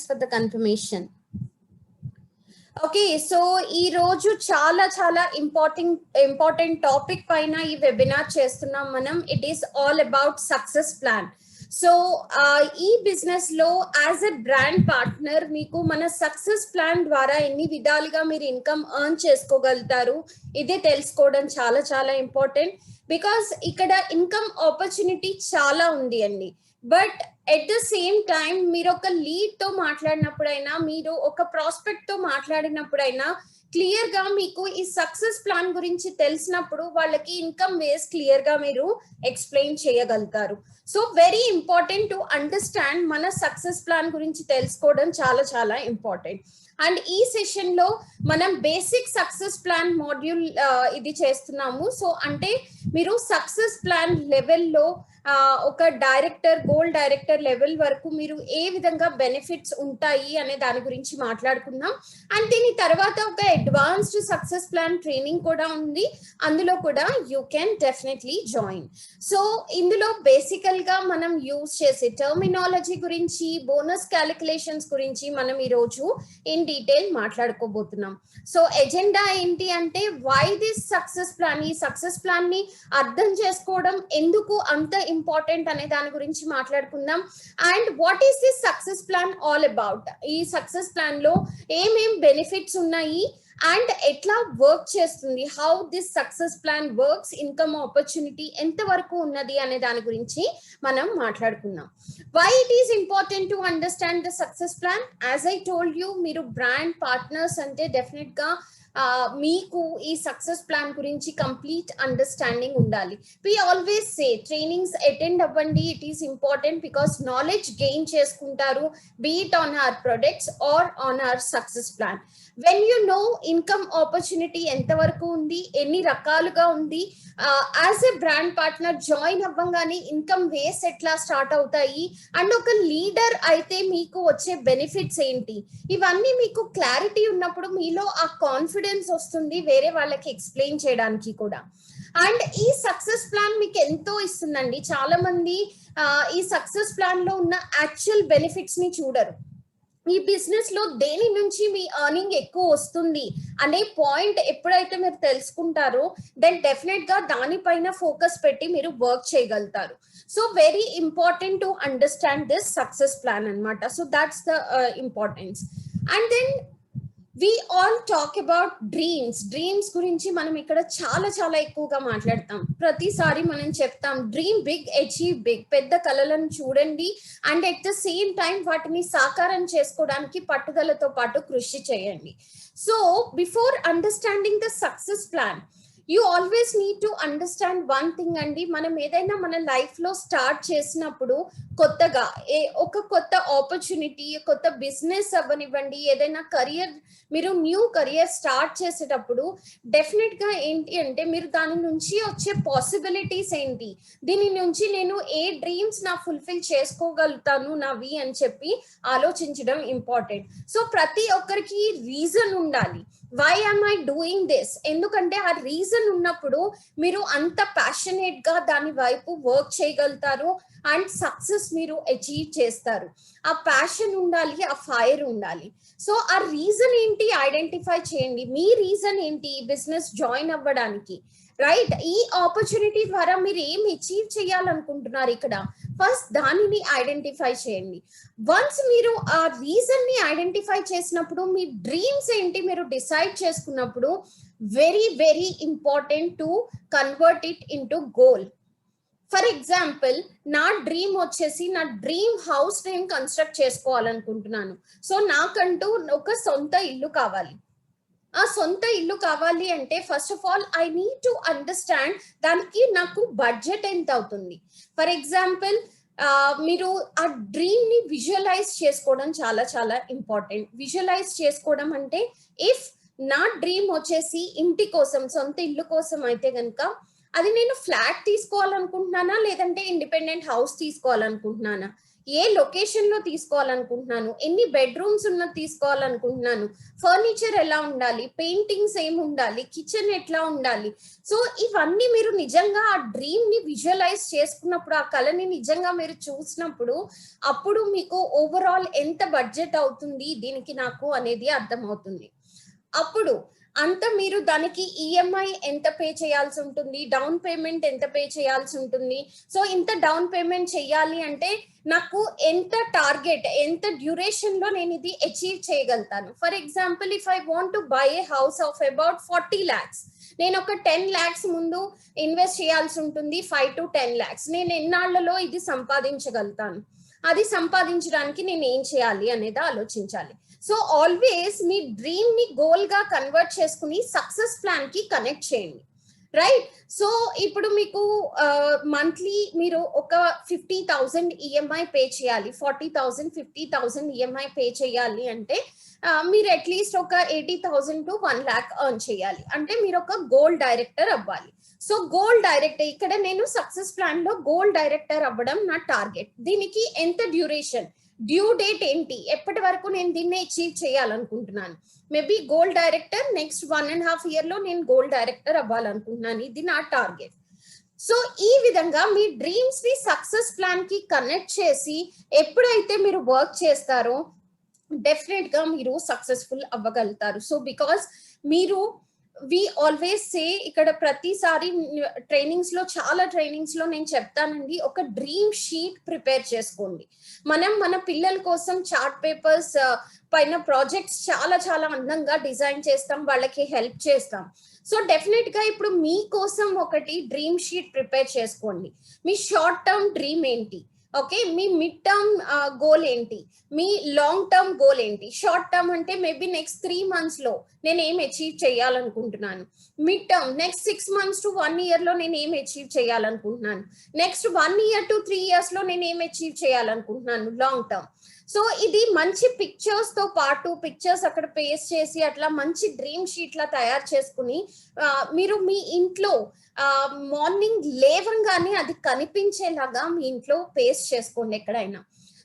for the confirmation. Okay, so ఈ రోజు చాలా చాలా ఇంపార్టెంట్ టాపిక్ పైన ఈ వెబినార్ చేస్తున్నాం మనం. It is all about success plan. So ఈ బిజినెస్ లో యాజ్ ఎ బ్రాండ్ పార్ట్నర్ మీకు మన సక్సెస్ ప్లాన్ ద్వారా ఎన్ని విధాలుగా మీరు ఇన్కమ్ ఎర్న్ చేసుకోగలుగుతారు ఇదే తెలుసుకోవడం చాలా చాలా ఇంపార్టెంట్. బికాస్ ఇక్కడ ఇన్కమ్ ఆపర్చునిటీ చాలా ఉంది అండి. But at the same time మీరు ఒక లీడ్ తో మాట్లాడినప్పుడైనా, మీరు ఒక ప్రాస్పెక్ట్ తో మాట్లాడినప్పుడైనా క్లియర్ గా మీకు ఈ సక్సెస్ ప్లాన్ గురించి తెలిసినప్పుడు వాళ్ళకి ఇన్కమ్ వేస్ క్లియర్ గా మీరు ఎక్స్ప్లెయిన్ చేయగలుగుతారు. So very important to understand మన సక్సెస్ ప్లాన్ గురించి తెలుసుకోవడం చాలా చాలా ఇంపార్టెంట్. అండ్ ఈ సెషన్ లో మనం బేసిక్ సక్సెస్ ప్లాన్ మాడ్యూల్ ఇది చేస్తున్నాము. సో అంటే మీరు సక్సెస్ ప్లాన్ లెవెల్లో ఒక డైరెక్టర్, గోల్ డైరెక్టర్ లెవెల్ వరకు మీరు ఏ విధంగా బెనిఫిట్స్ ఉంటాయి అనే దాని గురించి మాట్లాడుకుందాం. అండ్ దీని తర్వాత ఒక అడ్వాన్స్డ్ సక్సెస్ ప్లాన్ ట్రైనింగ్ కూడా ఉంది, అందులో కూడా you can definitely join. So ఇందులో బేసికల్ గా మనం యూజ్ చేసే టర్మినాలజీ గురించి, బోనస్ క్యాలిక్యులేషన్స్ గురించి మనం ఈరోజు ఇన్ డీటెయిల్ మాట్లాడుకోబోతున్నాం. సో ఎజెండా ఏంటి అంటే వై దిస్ సక్సెస్ ప్లాన్, ఈ సక్సెస్ ప్లాన్ ని అర్థం చేసుకోవడం ఎందుకు అంత ఇంపార్టెంట్ అనే దాని గురించి మాట్లాడుకుందాం. And what is this success plan all about, ఈ సక్సెస్ ప్లాన్ లో ఏమేం బెనిఫిట్స్ ఉన్నాయి అండ్ ఎట్లా వర్క్ చేస్తుంది, how this success plan works, income opportunity ఎంత వరకు ఉన్నది అనే దాని గురించి మనం మాట్లాడుకుందాం. Why it is important to understand the success plan. As I told you, మీరు బ్రాండ్ పార్ట్నర్స్ అంటే డెఫినెట్ గా మీకు ఈ సక్సెస్ ప్లాన్ గురించి కంప్లీట్ అండర్స్టాండింగ్ ఉండాలి. We always say trainings attend అవ్వండి, it is important because knowledge gain చేసుకుంటారు, be it on our products or on our success plan. When you know income opportunity ఎంతవరకు ఉంది, ఎన్ని రకాలుగా ఉంది, as a brand partner join అవ్వగానే income ways ఎట్లా start అవుతాయి, అండ్ ఒక లీడర్ అయితే మీకు వచ్చే బెనిఫిట్స్ ఏంటి, ఇవన్నీ మీకు క్లారిటీ ఉన్నప్పుడు మీలో ఆ కాన్ఫిడెన్స్ వస్తుంది వేరే వాళ్ళకి ఎక్స్ప్లెయిన్ చేయడానికి కూడా. అండ్ ఈ సక్సెస్ ప్లాన్ మీకు ఎంతో ఇస్తుందండి. చాలా మంది ఈ సక్సెస్ ప్లాన్ లో ఉన్న యాక్చువల్ బెనిఫిట్స్ ని చూడరు. ఈ బిజినెస్ లో దేని నుంచి మీ ఎర్నింగ్ ఎక్కువ వస్తుంది అనే పాయింట్ ఎప్పుడైతే మీరు తెలుసుకుంటారో దెన్ డెఫినెట్ గా దానిపైన ఫోకస్ పెట్టి మీరు వర్క్ చేయగలుగుతారు. So very important to understand this success plan అన్నమాట. So that's the importance. And then we all talk about dreams గురించి మనం ఇక్కడ చాలా చాలా ఎక్కువగా మాట్లాడతాం. ప్రతిసారి మనం చెప్తాం డ్రీమ్ బిగ్, అచీవ్ బిగ్, పెద్ద కలలను చూడండి and at the same time వాటిని సాకారం చేసుకోవడానికి పట్టుదలతో పాటు కృషి చేయండి. So before understanding the success plan you always need to understand one thing అండి. మనం ఏదైనా మన లైఫ్ లో స్టార్ట్ చేసినప్పుడు కొత్తగా ఒక కొత్త ఆపర్చునిటీ, కొత్త బిజినెస్ అవ్వనివ్వండి, ఏదైనా కెరియర్, మీరు న్యూ కెరియర్ స్టార్ట్ చేసేటప్పుడు డెఫినెట్ గా ఏంటి అంటే మీరు దాని నుంచి వచ్చే పాసిబిలిటీస్ ఏంటి, దీని నుంచి నేను ఏ డ్రీమ్స్ నా ఫుల్ఫిల్ చేసుకోగలుగుతాను నావి అని చెప్పి ఆలోచించడం ఇంపార్టెంట్. సో ప్రతి ఒక్కరికి రీజన్ ఉండాలి, why am I doing this, ఎందుకంటే ఆ రీజన్ ఉన్నప్పుడు మీరు అంత ప్యాషనేట్ గా దాని వైపు వర్క్ చేయగలుగుతారు అండ్ సక్సెస్ మీరు అచీవ్ చేస్తారు. ఆ ప్యాషన్ ఉండాలి, ఆ ఫైర్ ఉండాలి. సో ఆ రీజన్ ఏంటి ఐడెంటిఫై చేయండి. మీ రీజన్ ఏంటి బిజినెస్ జాయిన్ అవ్వడానికి, రైట్? ఈ ఆపర్చునిటీ ద్వారా మీరు ఏం అచీవ్ చేయాలనుకుంటున్నారు ఇక్కడ, ఫస్ట్ దానిని ఐడెంటిఫై చేయండి. వన్స్ మీరు ఆ రీజన్ ని ఐడెంటిఫై చేసినప్పుడు మీ డ్రీమ్స్ ఏంటి మీరు డిసైడ్ చేసుకున్నప్పుడు very very important to convert it into goal. For example నా డ్రీమ్ వచ్చేసి, నా డ్రీమ్ హౌస్ నేను కన్స్ట్రక్ట్ చేసుకోవాలనుకుంటున్నాను. సో నాకంటూ ఒక సొంత ఇల్లు కావాలి. ఆ సొంత ఇల్లు కావాలి అంటే first of all I need to understand దానికి నాకు బడ్జెట్ ఎంత అవుతుంది. ఫర్ ఎగ్జాంపుల్ మీరు ఆ డ్రీమ్ ని విజువలైజ్ చేసుకోవడం చాలా చాలా ఇంపార్టెంట్. విజువలైజ్ చేసుకోవడం అంటే ఇఫ్ నా డ్రీమ్ వచ్చేసి ఇంటి కోసం, సొంత ఇల్లు కోసం అయితే కనుక అది నేను ఫ్లాట్ తీసుకోవాలనుకుంటున్నానా లేదంటే ఇండిపెండెంట్ హౌస్ తీసుకోవాలనుకుంటున్నానా, ఏ లొకేషన్ లో తీసుకోవాలనుకుంటున్నాను, ఎన్ని బెడ్రూమ్స్ ఉన్నది తీసుకోవాలనుకుంటున్నాను, ఫర్నిచర్ ఎలా ఉండాలి, పెయింటింగ్స్ ఏమి ఉండాలి, కిచెన్ ఎట్లా ఉండాలి. సో ఇవన్నీ మీరు నిజంగా ఆ డ్రీమ్ ని విజువలైజ్ చేసుకున్నప్పుడు, ఆ కళని నిజంగా మీరు చూసినప్పుడు, అప్పుడు మీకు ఓవరాల్ ఎంత బడ్జెట్ అవుతుంది దీనికి నాకు అనేది అర్థమవుతుంది. అప్పుడు అంత మీరు దానికి ఈఎంఐ ఎంత పే చేయాల్సి ఉంటుంది, డౌన్ పేమెంట్ ఎంత పే చేయాల్సి ఉంటుంది. సో ఇంత డౌన్ పేమెంట్ చేయాలి అంటే నాకు ఎంత టార్గెట్, ఎంత డ్యూరేషన్ లో నేను ఇది అచీవ్ చేయగలుగుతాను. For example, if I want to buy A house of about 40 lakhs, నేను ఒక 10 lakhs ముందు ఇన్వెస్ట్ చేయాల్సి ఉంటుంది, 5 to 10 lakhs. నేను ఎన్నాళ్లలో ఇది సంపాదించగలుగుతాను, అది సంపాదించడానికి నేను ఏం చేయాలి అనేది ఆలోచించాలి. సో ఆల్వేస్ మీ డ్రీమ్ ని గోల్ గా కన్వర్ట్ చేసుకుని సక్సెస్ ప్లాన్ కి కనెక్ట్ చేయండి, రైట్? సో ఇప్పుడు మీకు మంత్లీ మీరు ఒక 50,000 ఈఎంఐ పే చేయాలి, 40,000 50,000 ఈఎంఐ పే చేయాలి అంటే మీరు అట్లీస్ట్ ఒక 80,000 to 1 lakh ఎర్న్ చేయాలి. అంటే మీరు ఒక గోల్ డైరెక్టర్ అవ్వాలి. సో గోల్ డైరెక్టర్, ఇక్కడ నేను సక్సెస్ ప్లాన్ లో గోల్ డైరెక్టర్ అవ్వడం నా టార్గెట్. దీనికి ఎంత డ్యూరేషన్, డ్యూ డేట్ ఏంటి, ఎప్పటి వరకు నేను దీన్ని అచీవ్ చేయాలనుకుంటున్నాను. Maybe goal director next 1.5 year లో నేను గోల్ డైరెక్టర్ అవ్వాలనుకుంటున్నాను, ఇది నా టార్గెట్. సో ఈ విధంగా మీ డ్రీమ్స్ ని సక్సెస్ ప్లాన్ కి కనెక్ట్ చేసి ఎప్పుడైతే మీరు వర్క్ చేస్తారో డెఫినెట్ గా మీరు సక్సెస్ఫుల్ అవ్వగలుగుతారు. సో బికాస్ మీరు వి ఆల్వేస్ సే, ఇక్కడ ప్రతిసారి ట్రైనింగ్స్ లో, చాలా ట్రైనింగ్స్ లో నేను చెప్తానండి, ఒక డ్రీమ్ షీట్ ప్రిపేర్ చేసుకోండి. మనం మన పిల్లల కోసం చార్ట్ పేపర్స్ పైన ప్రాజెక్ట్స్ చాలా చాలా అందంగా డిజైన్ చేస్తాం, వాళ్ళకి హెల్ప్ చేస్తాం. సో డెఫినెట్ గా ఇప్పుడు మీకోసం ఒకటి డ్రీమ్ షీట్ ప్రిపేర్ చేసుకోండి. మీ షార్ట్ టర్మ్ డ్రీమ్ ఏంటి, ఓకే, మీ మిడ్ టర్మ్ గోల్ ఏంటి, మీ లాంగ్ టర్మ్ గోల్ ఏంటి. షార్ట్ టర్మ్ అంటే మేబీ నెక్స్ట్ 3 months లో నేను ఏం అచీవ్ చేయాలనుకుంటున్నాను, mid term next 6 months to 1 year లో నేను ఏం అచీవ్ చేయాలనుకుంటున్నాను, నెక్స్ట్ 1 year to 3 years లో నేను ఏం అచీవ్ చేయాలనుకుంటున్నాను లాంగ్ టర్మ్. సో ఇది మంచి పిక్చర్స్ తో పాటు, పిక్చర్స్ అక్కడ పేస్ట్ చేసి అట్లా మంచి డ్రీమ్ షీట్ లా తయారు చేసుకుని మీరు మీ ఇంట్లో మార్నింగ్ లేవంగానే అది కనిపించేలాగా మీ ఇంట్లో పేస్ట్ చేసుకోండి ఎక్కడైనా.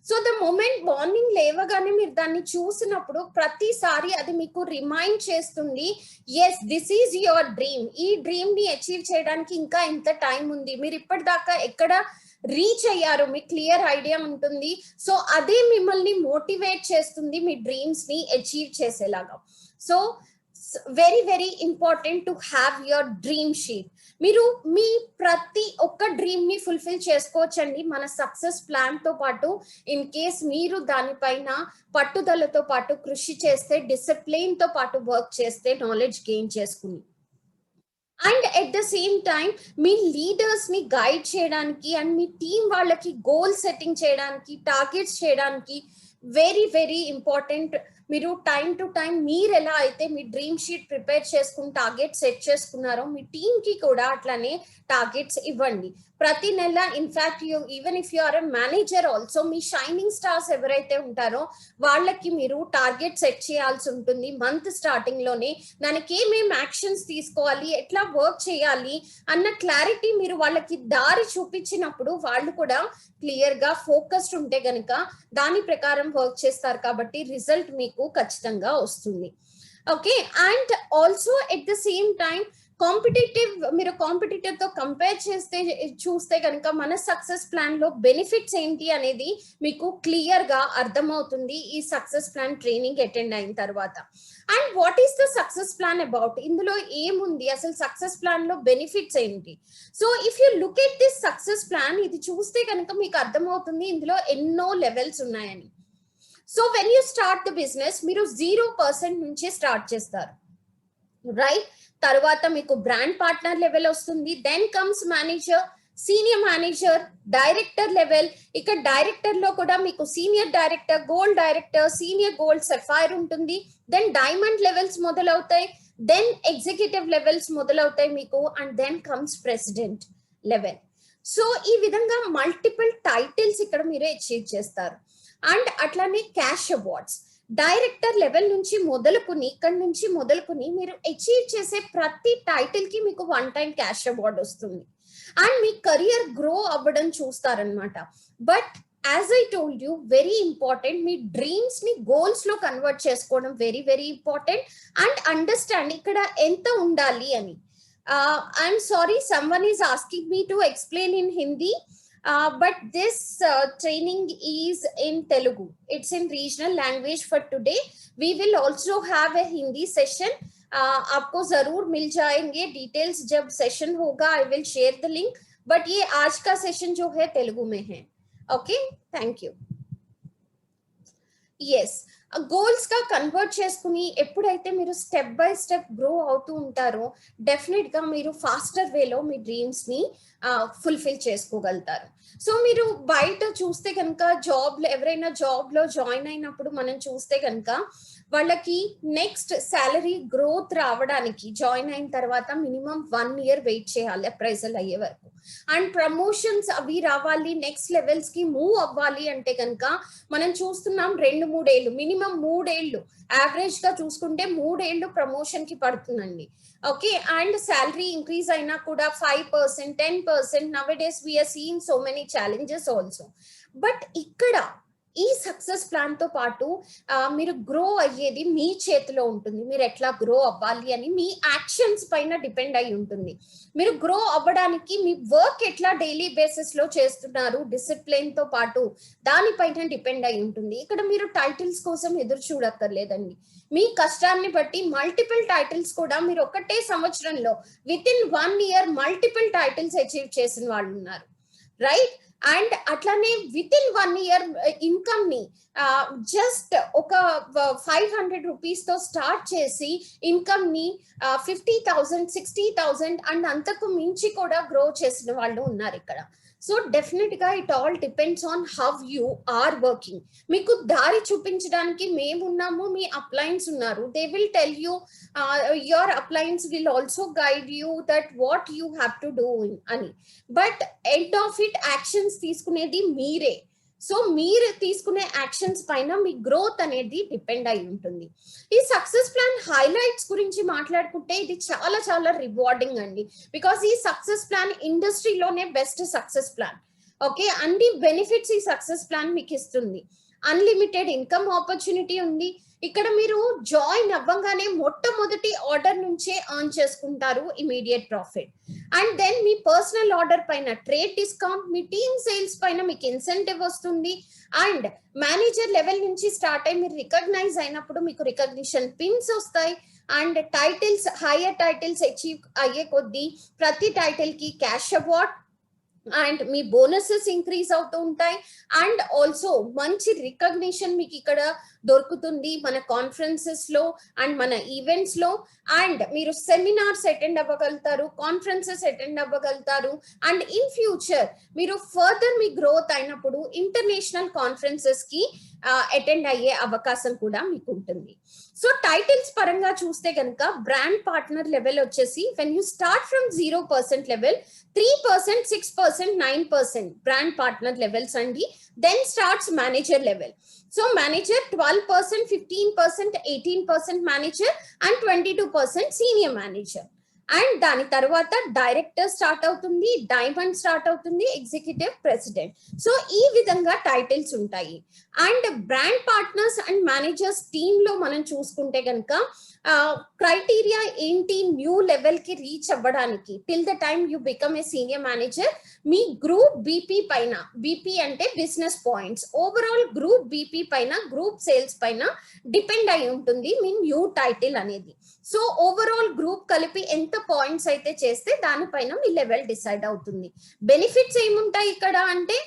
సో ద మూమెంట్ మార్నింగ్ లేవగానే మీరు దాన్ని చూసినప్పుడు ప్రతిసారి అది మీకు రిమైండ్ చేస్తుంది, yes this is your dream, ఈ డ్రీమ్ ని అచీవ్ చేయడానికి ఇంకా ఎంత టైం ఉంది, మీరు ఇప్పటిదాకా ఎక్కడ రీచ్ అయ్యారు, మీకు క్లియర్ ఐడియా ఉంటుంది. సో అదే మిమ్మల్ని మోటివేట్ చేస్తుంది మీ డ్రీమ్స్ ని అచీవ్ చేసేలాగా. So very very important to have your dream sheet. మీరు మీ ప్రతి ఒక్క డ్రీమ్ ని ఫుల్ఫిల్ చేసుకోవచ్చండి మన సక్సెస్ ప్లాన్ తో పాటు. ఇన్ కేస్ మీరు దానిపైన పట్టుదలతో పాటు కృషి చేస్తే, డిసిప్లిన్ తో పాటు వర్క్ చేస్తే, నాలెడ్జ్ గెయిన్ చేసుకుని, and at the same time me leaders ని గైడ్ చేయడానికి అండ్ మీ టీం వాళ్ళకి గోల్ సెట్టింగ్ చేయడానికి, టార్గెట్స్ చేయడానికి వెరీ వెరీ ఇంపార్టెంట్. మీరు టైం టు టైం మీరు ఎలా అయితే మీ డ్రీమ్ షీట్ ప్రిపేర్ చేసుకుని టార్గెట్ సెట్ చేసుకున్నారో మీ టీమ్ కి కూడా అట్లానే టార్గెట్స్ ఇవ్వండి ప్రతి నెల. In fact even if you are a manager also, మీ షైనింగ్ స్టార్స్ ఎవరైతే ఉంటారో వాళ్ళకి మీరు టార్గెట్ సెట్ చేయాల్సి ఉంటుంది మంత్ స్టార్టింగ్ లోనే. దానికి ఏమేమి యాక్షన్స్ తీసుకోవాలి, ఎట్లా వర్క్ చేయాలి అన్న క్లారిటీ మీరు వాళ్ళకి దారి చూపించినప్పుడు వాళ్ళు కూడా క్లియర్ గా ఫోకస్డ్ ఉంటే గనుక దాని ప్రకారం వర్క్ చేస్తారు, కాబట్టి రిజల్ట్ మీకు ఖచ్చితంగా వస్తుంది. Okay, and also at the same time competitive, మీరు కాంపిటీటర్ తో కంపేర్ చేస్తే చూస్తే కనుక మన సక్సెస్ ప్లాన్ లో బెనిఫిట్స్ ఏంటి అనేది మీకు క్లియర్ గా అర్థమవుతుంది ఈ సక్సెస్ ప్లాన్ ట్రైనింగ్ అటెండ్ అయిన తర్వాత. And what is the success plan about, ఇందులో ఏముంది, అసలు సక్సెస్ ప్లాన్ లో బెనిఫిట్స్ ఏంటి. So if you look at this success plan, ఇది చూస్తే కనుక మీకు అర్థమవుతుంది ఇందులో ఎన్నో లెవెల్స్ ఉన్నాయని. So when you start the business, మీరు 0% నుంచి స్టార్ట్ చేస్తారు, రైట్? తర్వాత మీకు బ్రాండ్ పార్ట్నర్ లెవెల్ వస్తుంది, then comes manager, senior manager, director level. ఇక్కడ డైరెక్టర్ లో కూడా మీకు senior director, gold director, senior gold sapphire ఉంటుంది, దెన్ డైమండ్ లెవెల్స్ మొదలవుతాయి, దెన్ ఎగ్జిక్యూటివ్ లెవెల్స్ మొదలవుతాయి మీకు, and then comes president level. So ఈ విధంగా మల్టిపుల్ టైటిల్స్ ఇక్కడ మీరు అచీవ్ చేస్తారు. అండ్ అట్లానే క్యాష్ అవార్డ్స్, డైరెక్టర్ లెవెల్ నుంచి మొదలుకుని, ఇక్కడ నుంచి మొదలుకుని మీరు అచీవ్ చేసే ప్రతి టైటిల్ కి మీకు 1 time క్యాష్ అవార్డ్ వస్తుంది. అండ్ మీ కెరియర్ గ్రో అవ్వడం చూస్తారనమాట. But as I told you, very important, మీ డ్రీమ్స్ ని గోల్స్ లో కన్వర్ట్ చేసుకోవడం very very important. And understand ఇక్కడ ఎంత ఉండాలి అని. I'm sorry, someone is asking me to explain in Hindi, but this training is in Telugu. It's in regional language for today. We will also have a Hindi session. आपको जरूर मिल जाएंगे details जब session होगा. I will share the link, but ये आज का session जो है तेलुगु में है. Okay, thank you. yes, goals గా కన్వర్ట్ చేసుకుని ఎప్పుడైతే మీరు స్టెప్ బై స్టెప్ గ్రో అవుతూ ఉంటారో డెఫినెట్ గా మీరు ఫాస్టర్ వేలో మీ డ్రీమ్స్ ని ఫుల్ఫిల్ చేసుకోగలుగుతారు. సో మీరు బయట చూస్తే కనుక ఎవరైనా జాబ్ లో జాయిన్ అయినప్పుడు మనం చూస్తే కనుక వాళ్ళకి నెక్స్ట్ సాలరీ గ్రోత్ రావడానికి జాయిన్ అయిన తర్వాత మినిమం 1 year వెయిట్ చేయాలి అప్రైజల్ అయ్యే వరకు. అండ్ ప్రమోషన్స్ అవి రావాలి, నెక్స్ట్ లెవెల్స్ కి మూవ్ అవ్వాలి అంటే కనుక మనం చూస్తున్నాం 2-3 ఏళ్ళు, మినిమం 3 ఏళ్ళు, యావరేజ్ గా చూసుకుంటే 3 ఏళ్ళు ప్రమోషన్ కి పడుతుందండి. ఓకే, అండ్ శాలరీ ఇంక్రీజ్ అయినా కూడా 5%, 10%, nowadays we are seeing so many challenges also. But ఇక్కడ ఈ సక్సెస్ ప్లాన్ తో పాటు మీరు గ్రో అయ్యేది మీ చేతిలో ఉంటుంది. మీరు ఎట్లా గ్రో అవ్వాలి అని మీ యాక్షన్స్ పైన డిపెండ్ అయి ఉంటుంది. మీరు గ్రో అవ్వడానికి మీ వర్క్ ఎట్లా డైలీ బేసిస్ లో చేస్తున్నారు డిసిప్లిన్ తో పాటు దానిపైన డిపెండ్ అయి ఉంటుంది. ఇక్కడ మీరు టైటిల్స్ కోసం ఎదురు చూడక్కర్లేదండి. మీ కష్టాన్ని బట్టి మల్టిపుల్ టైటిల్స్ కూడా మీరు ఒకటే సంవత్సరంలో with in 1 year multiple titles achieve చేసిన వాళ్ళు ఉన్నారు, రైట్? అండ్ అట్లానే విత్ ఇన్ 1 year ఇన్కమ్ ని జస్ట్ ఒక 500 rupees తో స్టార్ట్ చేసి ఇన్కమ్ ని 50,000, 60,000 అండ్ అంతకు మించి కూడా గ్రో చేసిన వాళ్ళు ఉన్నారు ఇక్కడ. సో డెఫినెట్ గా it all depends on how you are working. మీకు దారి చూపించడానికి మేమున్నాము, మీ అప్లయన్స్ ఉన్నారు. They will tell you, your uplines will also guide you that what you have to do అని. But end of it actions తీసుకునేది మీరే. సో మీరు తీసుకునే యాక్షన్స్ పైన మీ గ్రోత్ అనేది డిపెండ్ అయి ఉంటుంది. ఈ సక్సెస్ ప్లాన్ హైలైట్స్ గురించి మాట్లాడుకుంటే ఇది చాలా చాలా రివార్డింగ్ అండి. బికాస్ ఈ సక్సెస్ ప్లాన్ ఇండస్ట్రీలోనే బెస్ట్ సక్సెస్ ప్లాన్. ఓకే, అన్ని బెనిఫిట్స్ ఈ సక్సెస్ ప్లాన్ మీకు ఇస్తుంది. అన్లిమిటెడ్ ఇన్కమ్ ఆపర్చునిటీ ఉంది. ఇక్కడ మీరు జాయిన్ అవ్వగానే మొట్టమొదటి ఆర్డర్ నుంచే ఎర్న్ చేసుకుంటారు ఇమీడియట్ ప్రాఫిట్. అండ్ దెన్ మీ పర్సనల్ ఆర్డర్ పైన ట్రేడ్ డిస్కౌంట్, మీ టీమ్ సేల్స్ పైన మీకు ఇన్సెంటివ్ వస్తుంది. అండ్ మేనేజర్ లెవెల్ నుంచి స్టార్ట్ అయ్యి మీరు రికగ్నైజ్ అయినప్పుడు మీకు రికగ్నిషన్ పిన్స్ వస్తాయి. And titles, higher titles achieve అయ్యే కొద్దీ ప్రతి టైటిల్ కి క్యాష్ అవార్డ్ అండ్ మీ బోనసెస్ ఇంక్రీజ్ అవుతూ ఉంటాయి. అండ్ ఆల్సో మంచి రికగ్నిషన్ మీకు ఇక్కడ దొరుకుతుంది మన కాన్ఫరెన్సెస్ లో అండ్ మన ఈవెంట్స్ లో. అండ్ మీరు సెమినార్స్ అటెండ్ అవ్వగలుగుతారు, కాన్ఫరెన్సెస్ అటెండ్ అవ్వగలుగుతారు. అండ్ ఇన్ ఫ్యూచర్ మీరు ఫర్దర్ మీ గ్రోత్ అయినప్పుడు ఇంటర్నేషనల్ కాన్ఫరెన్సెస్ కి అటెండ్ అయ్యే అవకాశం కూడా మీకు ఉంటుంది. సో టైటిల్స్ పరంగా చూస్తే కనుక బ్రాండ్ పార్ట్నర్ లెవెల్ వచ్చేసి when you start from 0% level 3%, 6%, 9% brand partner levels అండి. Then starts manager level. So manager 12%, 15%, 18% manager and 22% senior manager. And దాని తర్వాత డైరెక్టర్ స్టార్ట్ అవుతుంది, డైమండ్ స్టార్ట్ అవుతుంది, ఎగ్జిక్యూటివ్, ప్రెసిడెంట్. సో ఈ విధంగా టైటిల్స్ ఉంటాయి. And brand partners and managers team లో మనం చూసుకుంటే కనుక క్రైటీరియా ఏంటి న్యూ లెవెల్ కి రీచ్ అవ్వడానికి till the time you become a senior manager, me group BP పైన, బీపీ అంటే business points, overall group BP పైన, గ్రూప్ సేల్స్ పైన డిపెండ్ అయి ఉంటుంది మీ న్యూ టైటిల్ అనేది. సో ఓవరాల్ గ్రూప్ కలిపి ఎంత పాయింట్స్ అయితే చేస్తే దానిపైన మీ లెవెల్ డిసైడ్ అవుతుంది. బెనిఫిట్స్ ఏముంటాయి ఇక్కడ అంటే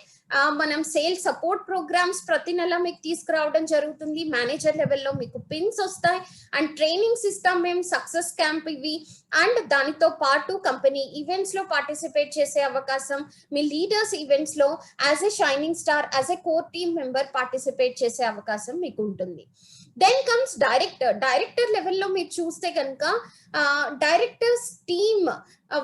మనం సేల్ సపోర్ట్ ప్రోగ్రామ్స్ ప్రతి నెల మీకు తీసుకురావడం జరుగుతుంది. మేనేజర్ లెవెల్లో మీకు పిన్స్ వస్తాయి అండ్ ట్రైనింగ్స్ ఇస్తాం మేము, సక్సెస్ క్యాంప్ ఇవి. అండ్ దానితో పాటు కంపెనీ ఈవెంట్స్ లో పార్టిసిపేట్ చేసే అవకాశం, మీ లీడర్స్ ఈవెంట్స్ లో as a shining star, as a core team member participate చేసే అవకాశం మీకు ఉంటుంది. Then comes director. డైరెక్టర్ లెవెల్లో మీరు చూస్తే కనుక directors team,